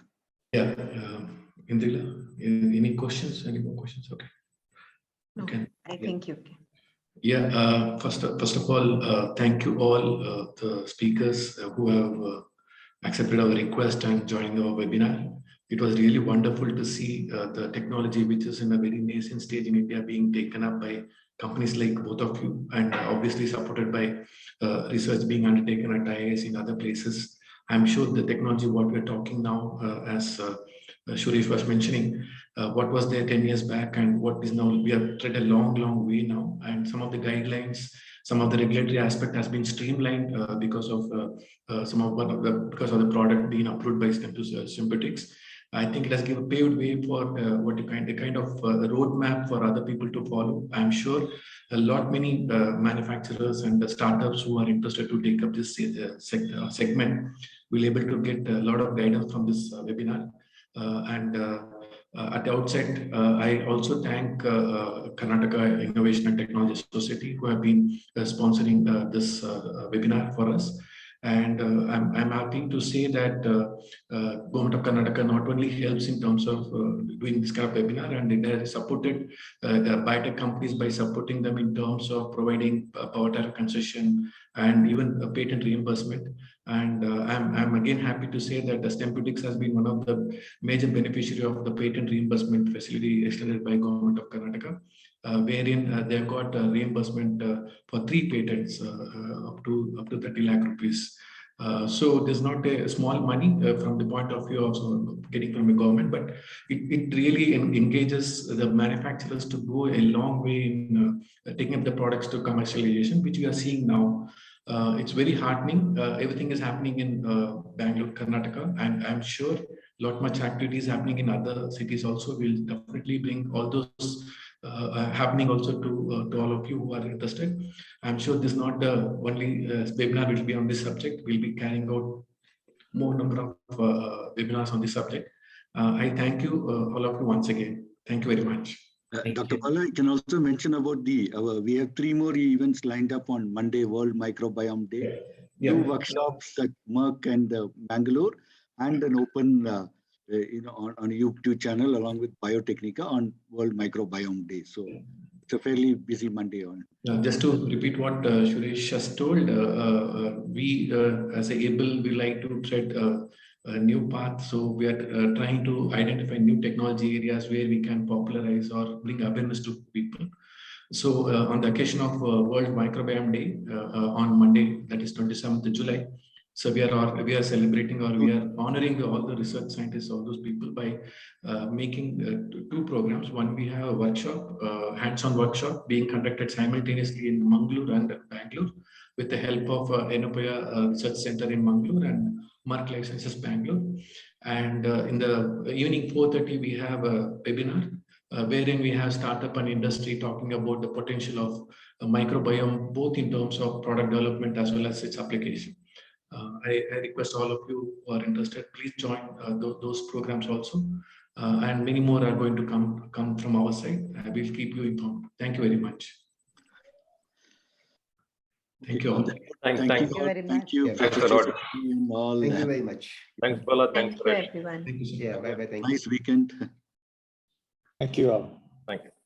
Yeah, Indira, any questions? Any more questions? Okay. No, okay. I think you can. Yeah, first of all, thank you all the speakers who have accepted our request and joining our webinar. It was really wonderful to see the technology, which is in a very nascent stage in India, being taken up by companies like both of you, and obviously supported by research being undertaken at IIS in other places. I'm sure the technology, what we're talking now, as Suresh was mentioning, what was there 10 years back and what is now, we have tread a long way now, and some of the guidelines, some of the regulatory aspect has been streamlined because of because of the product being approved by Stempeutics. I think it has given paved way for a kind of roadmap for other people to follow. I'm sure many manufacturers and the startups who are interested to take up this segment will able to get a lot of guidance from this webinar. At the outset, I also thank Karnataka Innovation and Technology Society who have been sponsoring this webinar for us. And I'm happy to say that Government of Karnataka not only helps in terms of doing this kind of webinar, and it has supported biotech companies by supporting them in terms of providing power tariff concession and even patent reimbursement. And I'm again happy to say that the Stempeutics has been one of the major beneficiary of the patent reimbursement facility extended by Government of Karnataka, wherein they have got reimbursement for 3 patents up to 30 lakh rupees. So there's not a small money from the point of view of getting from the government, but it really engages the manufacturers to go a long way in taking up the products to commercialization, which we are seeing now. It's very heartening. Everything is happening in Bangalore, Karnataka, and I'm sure much activities happening in other cities also will definitely bring all those happening also to all of you who are interested. I'm sure this is not the only webinar will be on this subject. We'll be carrying out more number of webinars on this subject. I thank you all of you once again. Thank you very much. Dr. Bala, I can also mention about we have 3 more events lined up on Monday, World Microbiome Day, 2 workshops at Merck and Bangalore, and an open on YouTube channel along with Biotechnica on World Microbiome Day. So it's a fairly busy Monday on. Just to repeat what Suresh has told, we as a ABLE, we like to tread a new path. So we are trying to identify new technology areas where we can popularize or bring awareness to people. So on the occasion of World Microbiome Day on Monday, that is 27th July, so we are celebrating, or we are honoring all the research scientists, all those people, by making 2 programs. One, we have a workshop, hands-on workshop being conducted simultaneously in Mangalore and Bangalore with the help of Enopoya Research Center in Mangalore and Merck Life Sciences Bangalore. And in the evening 4:30, we have a webinar wherein we have startup and industry talking about the potential of microbiome, both in terms of product development as well as its application. I request all of you who are interested, please join those programs also. And many more are going to come from our side. I will keep you informed. Thank you very much. Thank you all. Thank you very much. Thank you. Thanks a lot. Thank you very much. Thanks, Bala. Thanks, Thank you, Suresh. everyone. Thank you, sir. Yeah, bye-bye. Thank you. Nice weekend. Thank you all. Thank you.